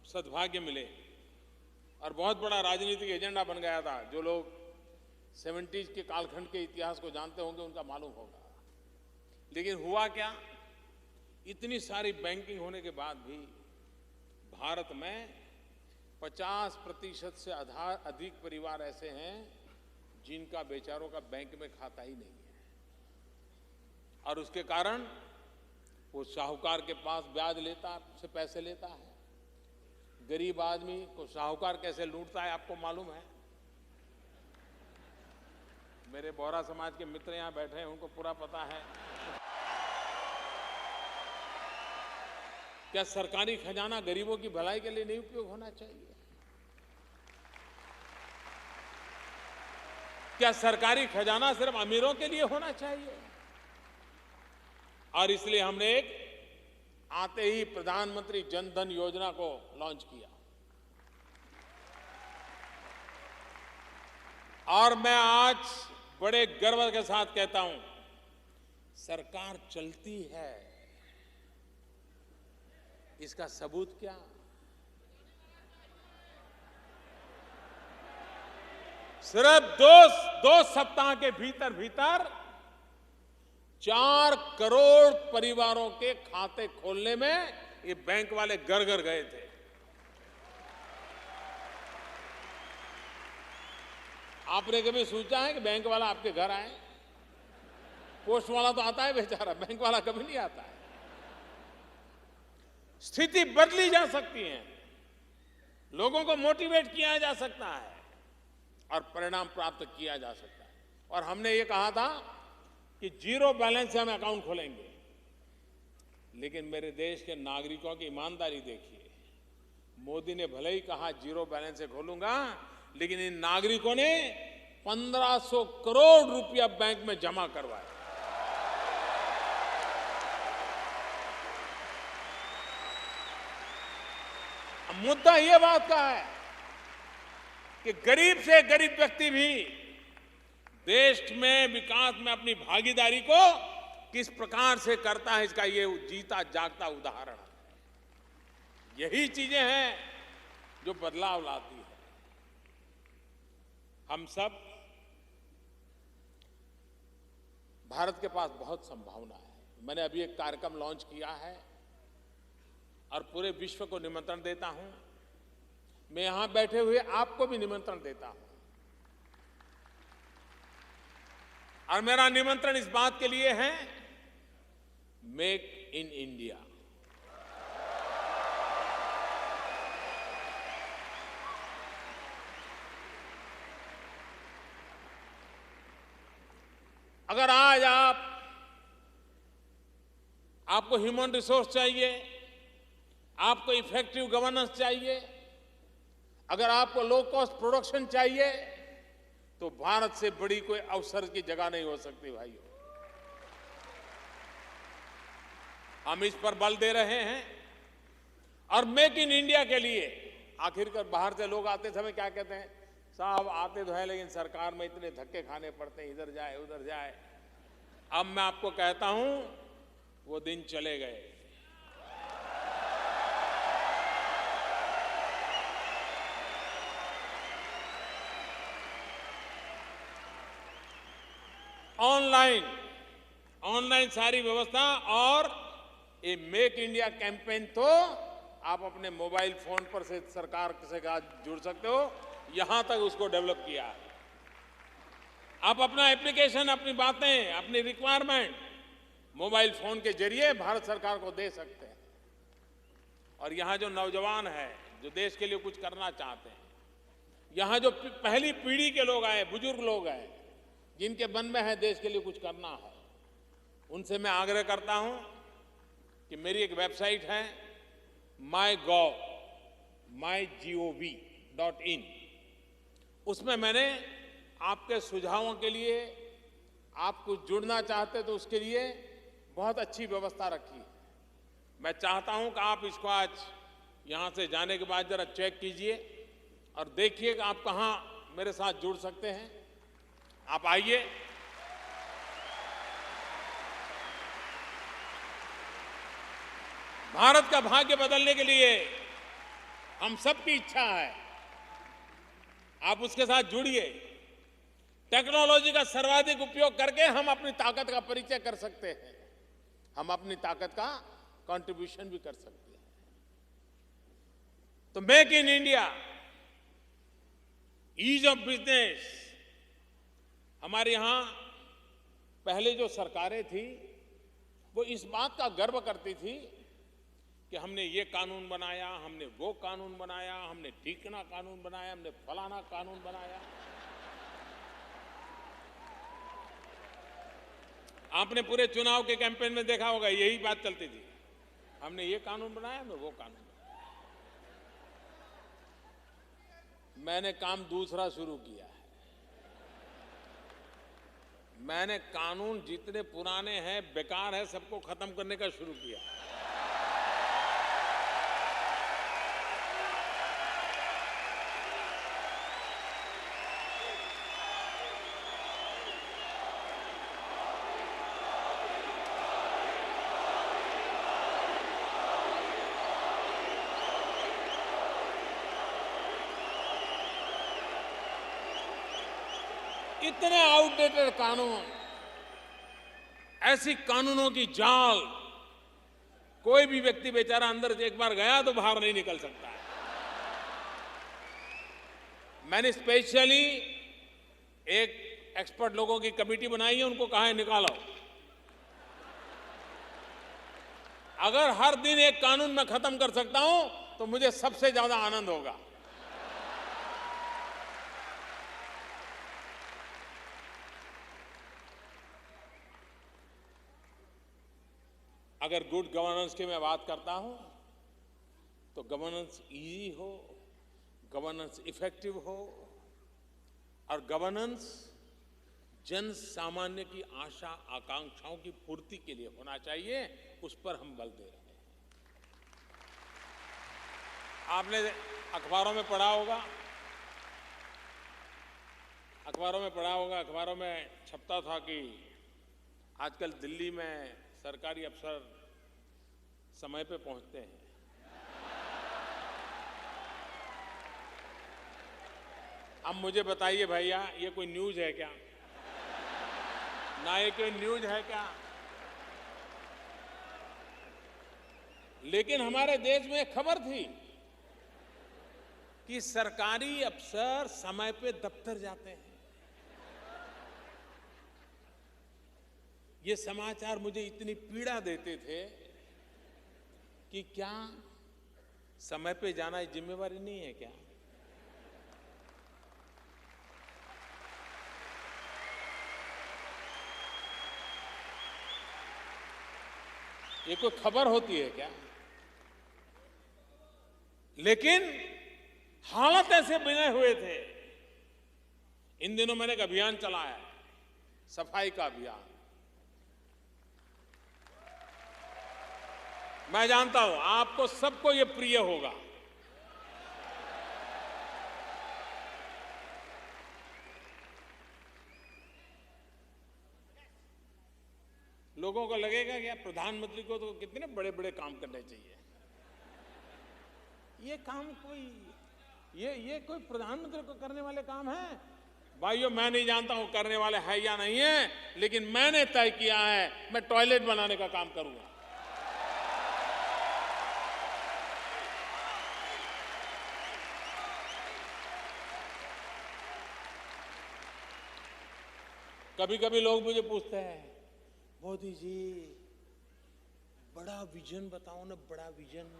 सद्भाग्य मिले। और बहुत बड़ा राजनीतिक एजेंडा बन गया था। जो लोग 70s के कालखंड के इतिहास को जानते होंगे उनका मालूम होगा। लेकिन हुआ क्या, इतनी सारी बैंकिंग होने के बाद भी भारत में 50% से अधिक परिवार ऐसे हैं जिनका बेचारों का बैंक में खाता ही नहीं है। और उसके कारण वो साहूकार के पास ब्याज लेता से पैसे लेता है। गरीब आदमी को साहूकार कैसे लूटता है आपको मालूम है। मेरे बोहरा समाज के मित्र यहाँ बैठे हैं, उनको पूरा पता है। क्या सरकारी खजाना गरीबों की भलाई के लिए नहीं उपयोग होना चाहिए? क्या सरकारी खजाना सिर्फ अमीरों के लिए होना चाहिए? और इसलिए हमने एक आते ही प्रधानमंत्री जन धन योजना को लॉन्च किया। और मैं आज बड़े गर्व के साथ कहता हूं, सरकार चलती है। इसका सबूत क्या? सिर्फ दो सप्ताह के भीतर भीतर 4 करोड़ परिवारों के खाते खोलने में ये बैंक वाले घर घर गए थे। आपने कभी सोचा है कि बैंक वाला आपके घर आए? पोस्ट वाला तो आता है बेचारा, बैंक वाला कभी नहीं आता है। स्थिति बदली जा सकती है, लोगों को मोटिवेट किया जा सकता है और परिणाम प्राप्त किया जा सकता है। और हमने ये कहा था कि 0 बैलेंस से हम अकाउंट खोलेंगे। लेकिन मेरे देश के नागरिकों की ईमानदारी देखिए। मोदी ने भले ही कहा 0 बैलेंस से खोलूंगा, लेकिन इन नागरिकों ने 1500 करोड़ रुपया बैंक में जमा करवाया। मुद्दा ये बात का है कि गरीब से गरीब व्यक्ति भी देश में विकास में अपनी भागीदारी को किस प्रकार से करता है, इसका ये जीता जागता उदाहरण है। यही चीजें हैं जो बदलाव लाती है। हम सब, भारत के पास बहुत संभावना है। मैंने अभी एक कार्यक्रम लॉन्च किया है और पूरे विश्व को निमंत्रण देता हूं। मैं यहां बैठे हुए आपको भी निमंत्रण देता हूं, और मेरा निमंत्रण इस बात के लिए है, मेक इन इंडिया। अगर आज आपको ह्यूमन रिसोर्स चाहिए, आपको इफेक्टिव गवर्नेंस चाहिए, अगर आपको लो कॉस्ट प्रोडक्शन चाहिए, तो भारत से बड़ी कोई अवसर की जगह नहीं हो सकती भाइयों। हम इस पर बल दे रहे हैं। और मेक इन इंडिया के लिए आखिरकार बाहर से लोग आते समय क्या कहते हैं, साहब आते तो है लेकिन सरकार में इतने धक्के खाने पड़ते हैं, इधर जाए उधर जाए। अब मैं आपको कहता हूं, वो दिन चले गए। ऑनलाइन सारी व्यवस्था, और ये मेक इंडिया कैंपेन तो आप अपने मोबाइल फोन पर से सरकार से जुड़ सकते हो, यहां तक उसको डेवलप किया है। आप अपना एप्लीकेशन, अपनी बातें, अपनी रिक्वायरमेंट मोबाइल फोन के जरिए भारत सरकार को दे सकते हैं। और यहां जो नौजवान है, जो देश के लिए कुछ करना चाहते हैं, यहां जो पहली पीढ़ी के लोग आए, बुजुर्ग लोग आए, जिनके मन में है देश के लिए कुछ करना है, उनसे मैं आग्रह करता हूं कि मेरी एक वेबसाइट है mygov.in। उसमें मैंने आपके सुझावों के लिए, आप कुछ जुड़ना चाहते तो उसके लिए बहुत अच्छी व्यवस्था रखी है। मैं चाहता हूं कि आप इसको आज यहां से जाने के बाद जरा चेक कीजिए और देखिए कि आप कहां मेरे साथ जुड़ सकते हैं। आप आइए। भारत का भाग्य बदलने के लिए हम सबकी इच्छा है, आप उसके साथ जुड़िए। टेक्नोलॉजी का सर्वाधिक उपयोग करके हम अपनी ताकत का परिचय कर सकते हैं, हम अपनी ताकत का कंट्रीब्यूशन भी कर सकते हैं। तो make in India, ease of business, हमारे यहां पहले जो सरकारें थी वो इस बात का गर्व करती थी कि हमने ये कानून बनाया, हमने वो कानून बनाया, हमने ठीकना कानून बनाया, हमने फलाना कानून बनाया। आपने पूरे चुनाव के कैंपेन में देखा होगा, यही बात चलती थी, हमने ये कानून बनाया, हमने वो कानून बनाया। मैंने काम दूसरा शुरू किया है। मैंने कानून जितने पुराने हैं, बेकार है, सबको खत्म करने का शुरू किया। इतने आउटडेटेड कानून, ऐसी कानूनों की जाल, कोई भी व्यक्ति बेचारा अंदर से एक बार गया तो बाहर नहीं निकल सकता है। मैंने स्पेशली एक एक्सपर्ट लोगों की कमेटी बनाई है, उनको कहा है निकालो। अगर हर दिन एक कानून मैं खत्म कर सकता हूं तो मुझे सबसे ज्यादा आनंद होगा। अगर गुड गवर्नेंस की मैं बात करता हूं तो गवर्नेंस इजी हो, गवर्नेंस इफेक्टिव हो और गवर्नेंस जन सामान्य की आशा आकांक्षाओं की पूर्ति के लिए होना चाहिए, उस पर हम बल दे रहे हैं। आपने अखबारों में पढ़ा होगा, अखबारों में छपता था कि आजकल दिल्ली में सरकारी अफसर समय पे पहुंचते हैं। अब मुझे बताइए भैया, ये कोई न्यूज़ है क्या? ना ये कोई न्यूज़ है क्या? लेकिन हमारे देश में एक खबर थी कि सरकारी अफसर समय पे दफ्तर जाते हैं। ये समाचार मुझे इतनी पीड़ा देते थे कि क्या समय पे जाना जिम्मेवारी नहीं है क्या? ये कोई खबर होती है क्या? लेकिन हालात ऐसे बने हुए थे। इन दिनों मैंने एक अभियान चलाया है, सफाई का अभियान। मैं जानता हूं आपको सबको ये प्रिय होगा। लोगों को लगेगा कि प्रधानमंत्री को तो कितने बड़े बड़े काम करने चाहिए। ये काम कोई ये कोई प्रधानमंत्री को करने वाले काम है? भाइयों, मैं नहीं जानता हूं करने वाले है या नहीं है, लेकिन मैंने तय किया है मैं टॉयलेट बनाने का काम करूंगा। कभी कभी लोग मुझे पूछते हैं, मोदी जी बड़ा विजन बताओ ना, बड़ा विजन।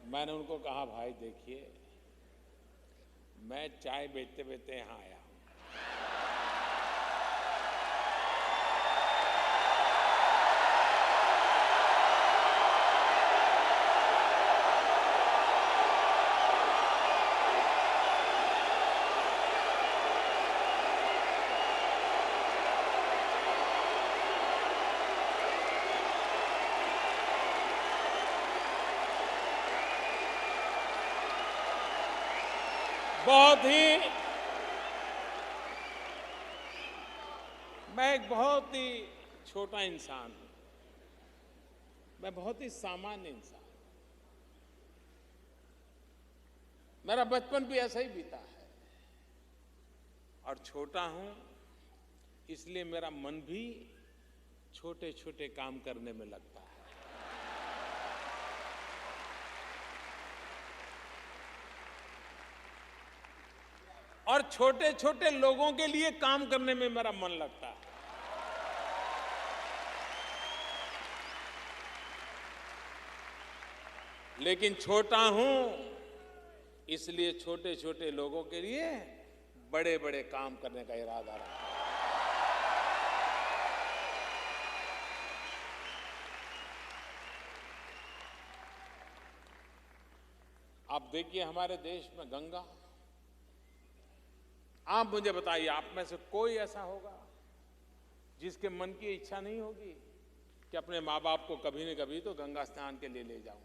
मैंने उनको कहा, भाई देखिए, मैं चाय बेचते बेचते यहां आया हूं। मैं एक बहुत ही छोटा इंसान हूं, मैं बहुत ही सामान्य इंसान हूं। मेरा बचपन भी ऐसा ही बीता है और छोटा हूं, इसलिए मेरा मन भी छोटे छोटे काम करने में लगता है। और छोटे छोटे लोगों के लिए काम करने में मेरा मन लगता है। लेकिन छोटा हूं, इसलिए छोटे छोटे लोगों के लिए बड़े बड़े काम करने का इरादा रखा है। आप देखिए, हमारे देश में गंगा, आप मुझे बताइए, आप में से कोई ऐसा होगा जिसके मन की इच्छा नहीं होगी कि अपने माँ बाप को कभी न कभी तो गंगा स्नान के लिए ले जाऊं?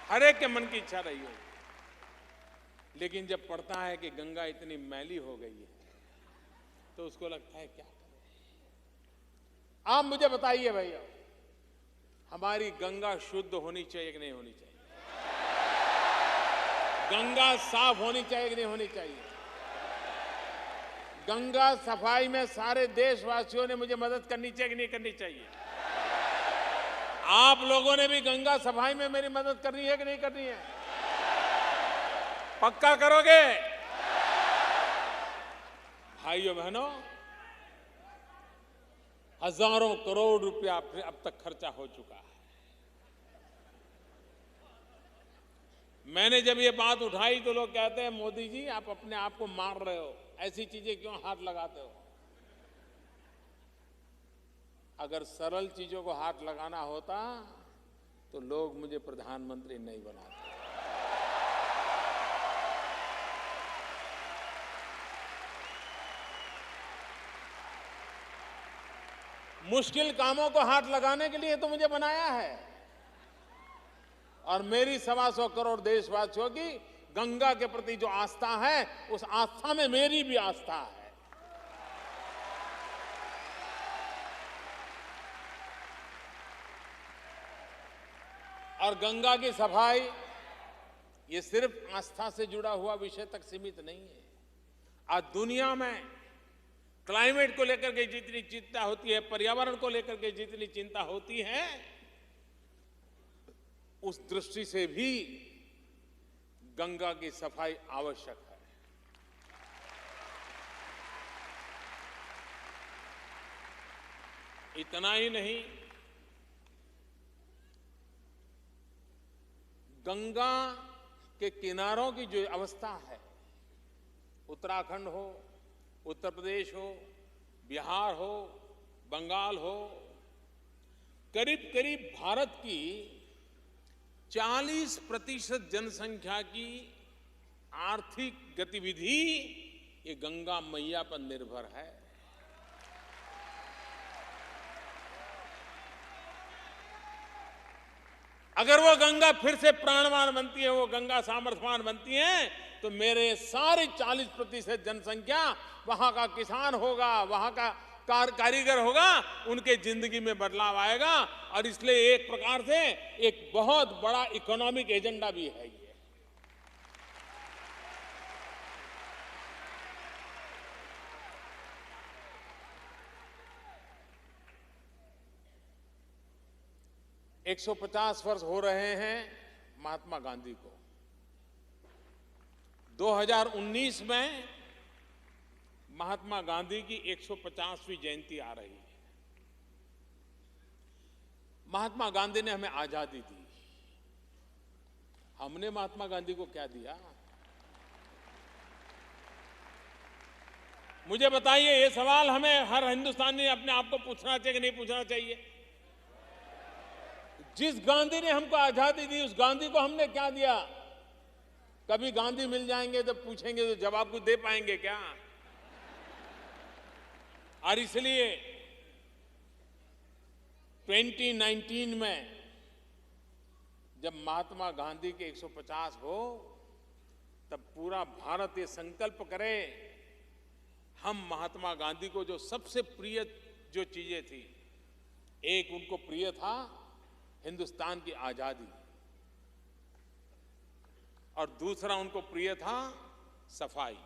हर एक के मन की इच्छा रही होगी। लेकिन जब पढ़ता है कि गंगा इतनी मैली हो गई है, तो उसको लगता है क्या करें। आप मुझे बताइए भैया, हमारी गंगा शुद्ध होनी चाहिए कि नहीं होनी चाहिए? गंगा साफ होनी चाहिए कि नहीं होनी चाहिए? गंगा सफाई में सारे देशवासियों ने मुझे मदद करनी चाहिए कि नहीं करनी चाहिए? आप लोगों ने भी गंगा सफाई में मेरी मदद करनी है कि नहीं करनी है? पक्का करोगे? भाइयों बहनों, हजारों करोड़ रुपया अब तक खर्चा हो चुका है। मैंने जब ये बात उठाई तो लोग कहते हैं, मोदी जी आप अपने आप को मार रहे हो, ऐसी चीजें क्यों हाथ लगाते हो? अगर सरल चीजों को हाथ लगाना होता तो लोग मुझे प्रधानमंत्री नहीं बनाते। मुश्किल कामों को हाथ लगाने के लिए तो मुझे बनाया है। और मेरी 125 करोड़ देशवासियों की गंगा के प्रति जो आस्था है, उस आस्था में मेरी भी आस्था है। और गंगा की सफाई ये सिर्फ आस्था से जुड़ा हुआ विषय तक सीमित नहीं है। आज दुनिया में क्लाइमेट को लेकर के जितनी चिंता होती है, पर्यावरण को लेकर के जितनी चिंता होती है, उस दृष्टि से भी गंगा की सफाई आवश्यक है। इतना ही नहीं, गंगा के किनारों की जो अवस्था है, उत्तराखंड हो, उत्तर प्रदेश हो, बिहार हो, बंगाल हो, करीब करीब भारत की 40% जनसंख्या की आर्थिक गतिविधि ये गंगा मैया पर निर्भर है। अगर वो गंगा फिर से प्राणवान बनती है, वो गंगा सामर्थ्यवान बनती है, तो मेरे सारे 40% जनसंख्या वहां का किसान होगा, वहां का कारीगर होगा, उनके जिंदगी में बदलाव आएगा। और इसलिए एक प्रकार से एक बहुत बड़ा इकोनॉमिक एजेंडा भी है ये। एक 150 वर्ष हो रहे हैं महात्मा गांधी को। 2019 में महात्मा गांधी की 150वीं जयंती आ रही है। महात्मा गांधी ने हमें आजादी दी। हमने महात्मा गांधी को क्या दिया? मुझे बताइए, ये सवाल हमें हर हिंदुस्तानी अपने आप को पूछना चाहिए कि नहीं पूछना चाहिए? जिस गांधी ने हमको आजादी दी, उस गांधी को हमने क्या दिया? कभी गांधी मिल जाएंगे तो पूछेंगे तो जवाब कुछ दे पाएंगे क्या? और इसलिए 2019 में जब महात्मा गांधी के 150 हो, तब पूरा भारत ये संकल्प करे, हम महात्मा गांधी को जो सबसे प्रिय जो चीजें थी, एक उनको प्रिय था हिंदुस्तान की आजादी, और दूसरा उनको प्रिय था सफाई।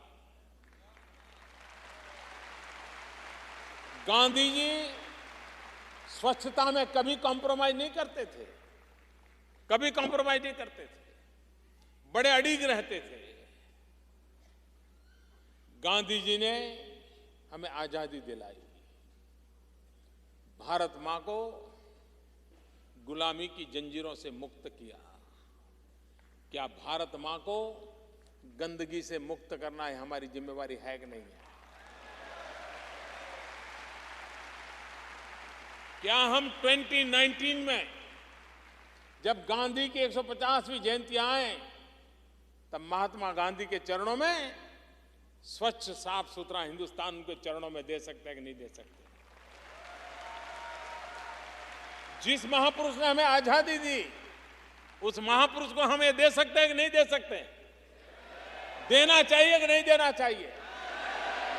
गांधी जी स्वच्छता में कभी कॉम्प्रोमाइज नहीं करते थे, कभी कॉम्प्रोमाइज नहीं करते थे, बड़े अड़िग रहते थे। गांधी जी ने हमें आजादी दिलाई, भारत मां को गुलामी की जंजीरों से मुक्त किया। क्या भारत मां को गंदगी से मुक्त करना है हमारी जिम्मेवारी है कि नहीं है? क्या हम 2019 में जब गांधी की 150वीं जयंती आए, तब महात्मा गांधी के चरणों में स्वच्छ साफ सुथरा हिंदुस्तान उनके चरणों में दे सकते हैं कि नहीं दे सकते? जिस महापुरुष ने हमें आजादी दी, उस महापुरुष को हम ये दे सकते हैं कि नहीं दे सकते? देना चाहिए कि नहीं देना चाहिए?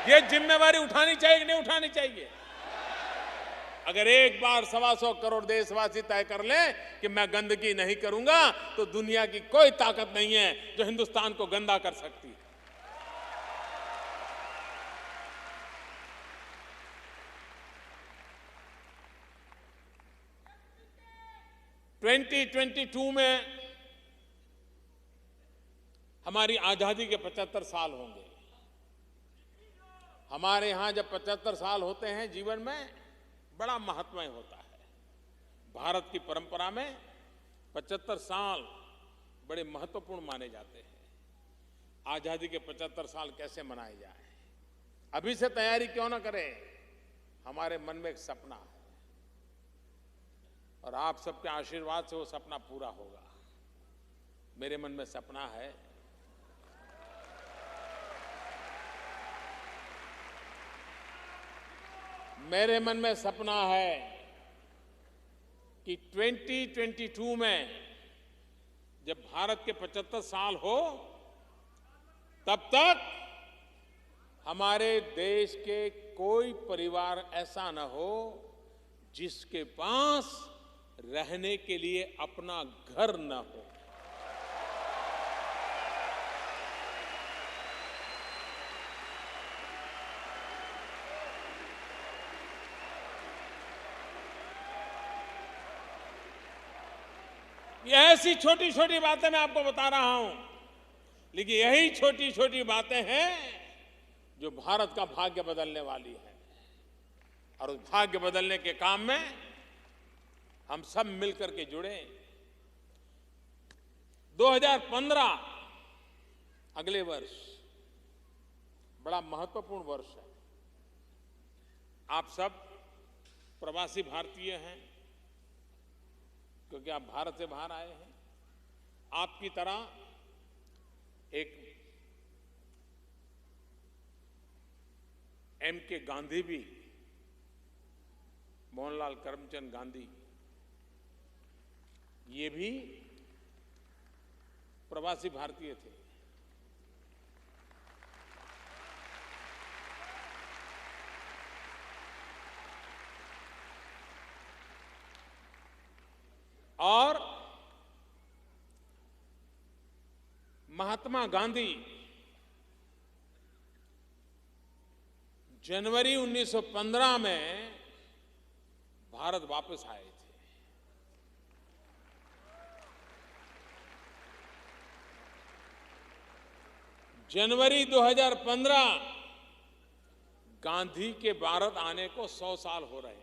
ये जिम्मेवारी उठानी चाहिए कि नहीं उठानी चाहिए? अगर एक बार 125 करोड़ देशवासी तय कर लें कि मैं गंदगी नहीं करूंगा, तो दुनिया की कोई ताकत नहीं है जो हिंदुस्तान को गंदा कर सकती है। (2022) में हमारी आजादी के 75 साल होंगे। हमारे यहां जब 75 साल होते हैं, जीवन में बड़ा महत्वपूर्ण होता है। भारत की परंपरा में 75 साल बड़े महत्वपूर्ण माने जाते हैं। आजादी के 75 साल कैसे मनाए जाए, अभी से तैयारी क्यों ना करें? हमारे मन में एक सपना है, और आप सबके आशीर्वाद से वो सपना पूरा होगा। मेरे मन में सपना है कि 2022 में जब भारत के 75 साल हो, तब तक हमारे देश के कोई परिवार ऐसा न हो जिसके पास रहने के लिए अपना घर न हो। ये ऐसी छोटी छोटी बातें मैं आपको बता रहा हूं, लेकिन यही छोटी छोटी बातें हैं जो भारत का भाग्य बदलने वाली है। और उस भाग्य बदलने के काम में हम सब मिलकर के जुड़े। 2015 अगले वर्ष बड़ा महत्वपूर्ण वर्ष है। आप सब प्रवासी भारतीय हैं, क्योंकि आप भारत से बाहर आए हैं। आपकी तरह एक M.K. गांधी भी, मोहनलाल करमचंद गांधी, ये भी प्रवासी भारतीय थे। और महात्मा गांधी जनवरी 1915 में भारत वापस आए थे। जनवरी 2015 गांधी के भारत आने को 100 साल हो रहे हैं।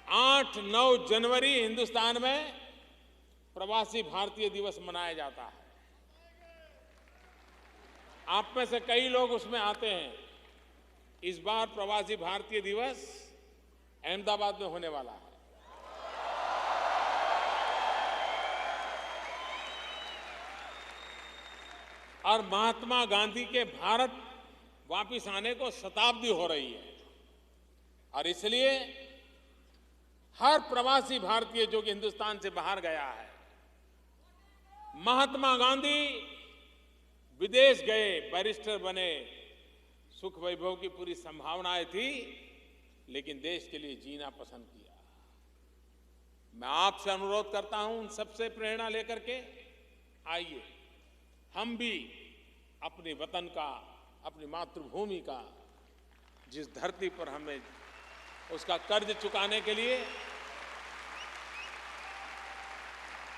8-9 जनवरी हिंदुस्तान में प्रवासी भारतीय दिवस मनाया जाता है। आप में से कई लोग उसमें आते हैं। इस बार प्रवासी भारतीय दिवस अहमदाबाद में होने वाला है। और महात्मा गांधी के भारत वापस आने को शताब्दी हो रही है। और इसलिए हर प्रवासी भारतीय जो कि हिंदुस्तान से बाहर गया है, महात्मा गांधी विदेश गए, बैरिस्टर बने, सुख वैभव की पूरी संभावनाएं थी, लेकिन देश के लिए जीना पसंद किया। मैं आपसे अनुरोध करता हूं, उन सबसे प्रेरणा लेकर के आइए हम भी अपने वतन का, अपनी मातृभूमि का, जिस धरती पर हमें उसका कर्ज चुकाने के लिए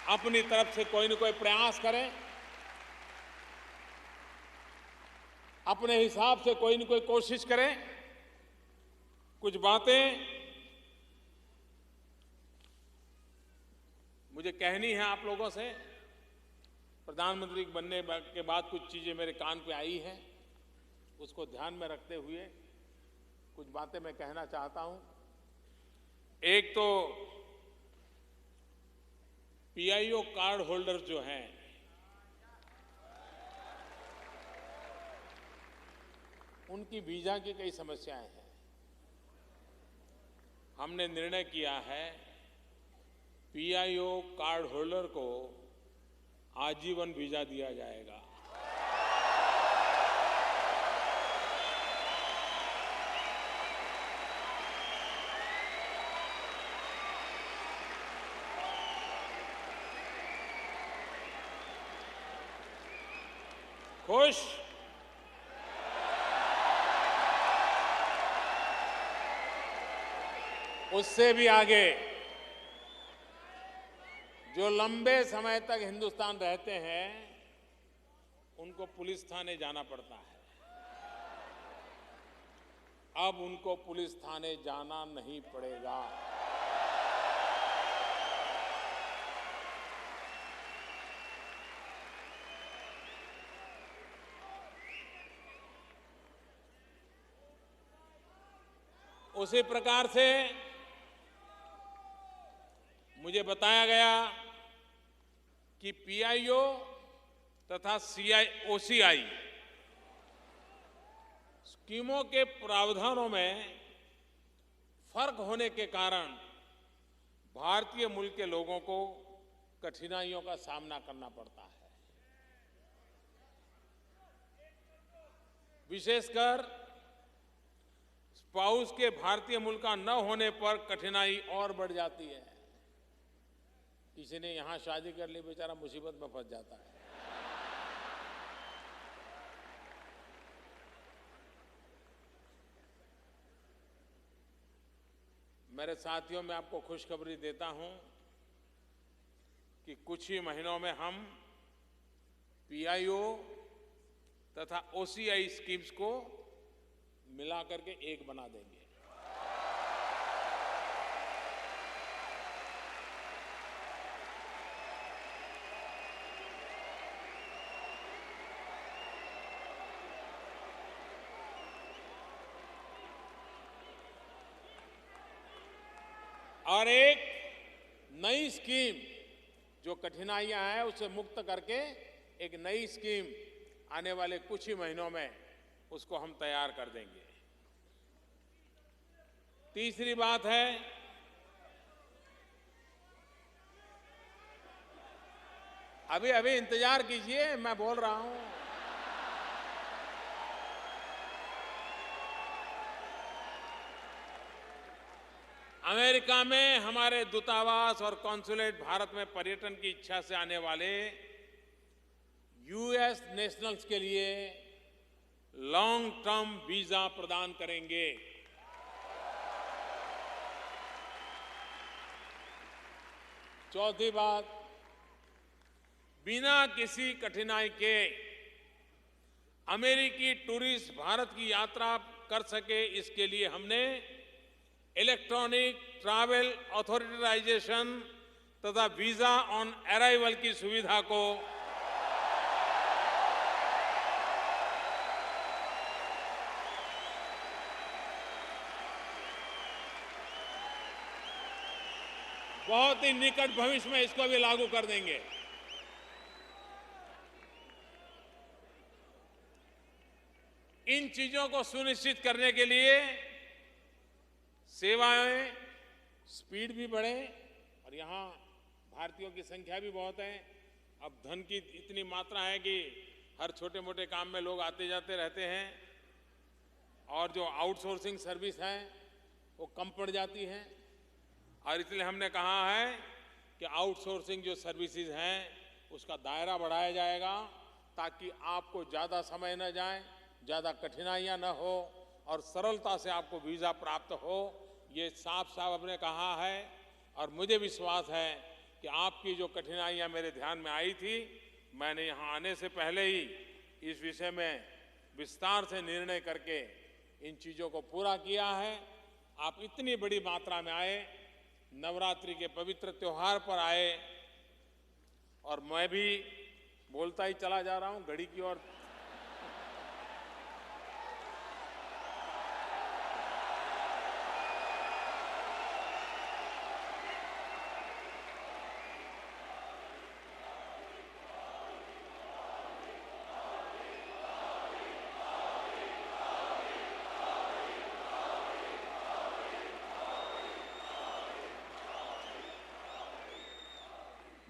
अपनी तरफ से कोई न कोई प्रयास करें, अपने हिसाब से कोई न कोई कोशिश करें। कुछ बातें मुझे कहनी है आप लोगों से। प्रधानमंत्री बनने के बाद कुछ चीजें मेरे कान पे आई हैं, उसको ध्यान में रखते हुए कुछ बातें मैं कहना चाहता हूं। एक तो पीआईओ कार्ड होल्डर जो हैं, उनकी वीजा की कई समस्याएं हैं। हमने निर्णय किया है पीआईओ कार्ड होल्डर को आजीवन वीजा दिया जाएगा। खुश? उससे भी आगे जो लंबे समय तक हिंदुस्तान रहते हैं, उनको पुलिस थाने जाना पड़ता है। अब उनको पुलिस थाने जाना नहीं पड़ेगा। उसी प्रकार से मुझे बताया गया कि पीआईओ तथा ओसीआई स्कीमों के प्रावधानों में फर्क होने के कारण भारतीय मूल के लोगों को कठिनाइयों का सामना करना पड़ता है। विशेषकर स्पाउस के भारतीय मूल का न होने पर कठिनाई और बढ़ जाती है। किसी ने यहां शादी कर ली, बेचारा मुसीबत में फंस जाता है। मेरे साथियों, मैं आपको खुशखबरी देता हूं कि कुछ ही महीनों में हम पीआईओ तथा ओसीआई स्कीम्स को मिला करके एक बना देंगे। और एक नई स्कीम जो कठिनाइयां हैं उसे मुक्त करके एक नई स्कीम आने वाले कुछ ही महीनों में उसको हम तैयार कर देंगे। तीसरी बात है, अभी इंतजार कीजिए, मैं बोल रहा हूं। अमेरिका में हमारे दूतावास और कॉन्सुलेट भारत में पर्यटन की इच्छा से आने वाले यूएस नेशनल्स के लिए लॉन्ग टर्म वीजा प्रदान करेंगे। चौथी बात, बिना किसी कठिनाई के अमेरिकी टूरिस्ट भारत की यात्रा कर सके, इसके लिए हमने इलेक्ट्रॉनिक ट्रैवल ऑथराइजेशन तथा वीजा ऑन अराइवल की सुविधा को बहुत ही निकट भविष्य में इसको भी लागू कर देंगे। इन चीजों को सुनिश्चित करने के लिए सेवाएं स्पीड भी बढ़े, और यहां भारतीयों की संख्या भी बहुत है। अब धन की इतनी मात्रा है कि हर छोटे मोटे काम में लोग आते जाते रहते हैं, और जो आउटसोर्सिंग सर्विस है वो कम पड़ जाती है। और इसलिए हमने कहा है कि आउटसोर्सिंग जो सर्विसेज हैं उसका दायरा बढ़ाया जाएगा, ताकि आपको ज़्यादा समय न जाए, ज़्यादा कठिनाइयां न हो और सरलता से आपको वीज़ा प्राप्त हो। ये साफ साफ हमने कहा है, और मुझे विश्वास है कि आपकी जो कठिनाइयां मेरे ध्यान में आई थी, मैंने यहाँ आने से पहले ही इस विषय में विस्तार से निर्णय करके इन चीज़ों को पूरा किया है। आप इतनी बड़ी मात्रा में आए, नवरात्रि के पवित्र त्योहार पर आए, और मैं भी बोलता ही चला जा रहा हूँ घड़ी की ओर।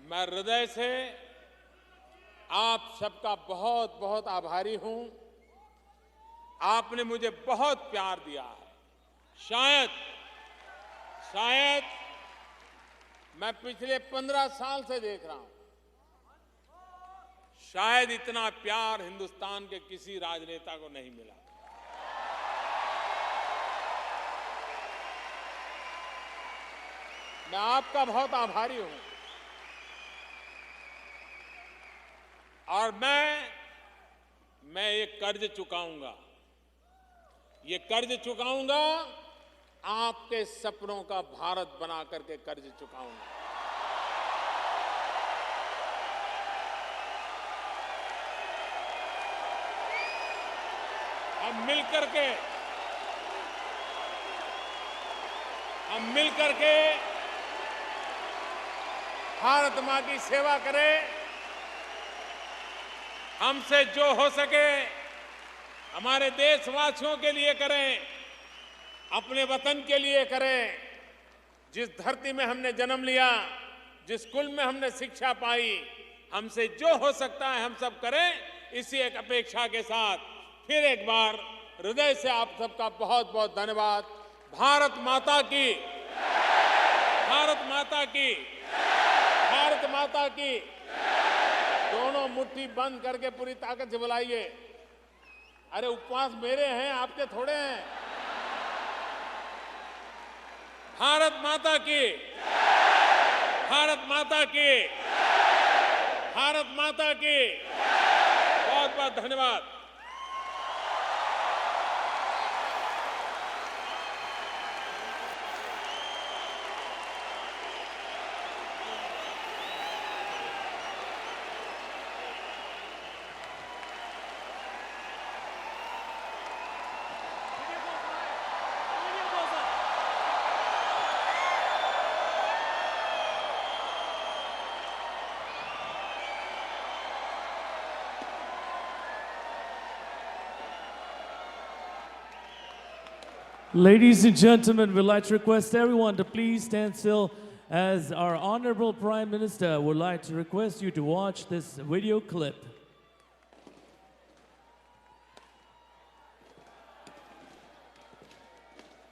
मैं हृदय से आप सबका बहुत बहुत आभारी हूं। आपने मुझे बहुत प्यार दिया है। शायद मैं पिछले 15 साल से देख रहा हूं, शायद इतना प्यार हिंदुस्तान के किसी राजनेता को नहीं मिला। मैं आपका बहुत आभारी हूं, और मैं ये कर्ज चुकाऊंगा। ये कर्ज चुकाऊंगा, आपके सपनों का भारत बना करके कर्ज चुकाऊंगा। हम मिलकर के भारत मां की सेवा करें। हमसे जो हो सके हमारे देशवासियों के लिए करें, अपने वतन के लिए करें। जिस धरती में हमने जन्म लिया, जिस स्कूल में हमने शिक्षा पाई, हमसे जो हो सकता है हम सब करें। इसी एक अपेक्षा के साथ फिर एक बार हृदय से आप सबका बहुत बहुत धन्यवाद। भारत माता की, भारत माता की, भारत माता की। दोनों मुट्ठी बंद करके पूरी ताकत से बुलाइए। अरे उपवास मेरे हैं, आपके थोड़े हैं। भारत माता की, भारत माता की, भारत माता की। बहुत बहुत धन्यवाद। Ladies and gentlemen, we'd like to request everyone to please stand still as our Honorable Prime Minister would like to request you to watch this video clip.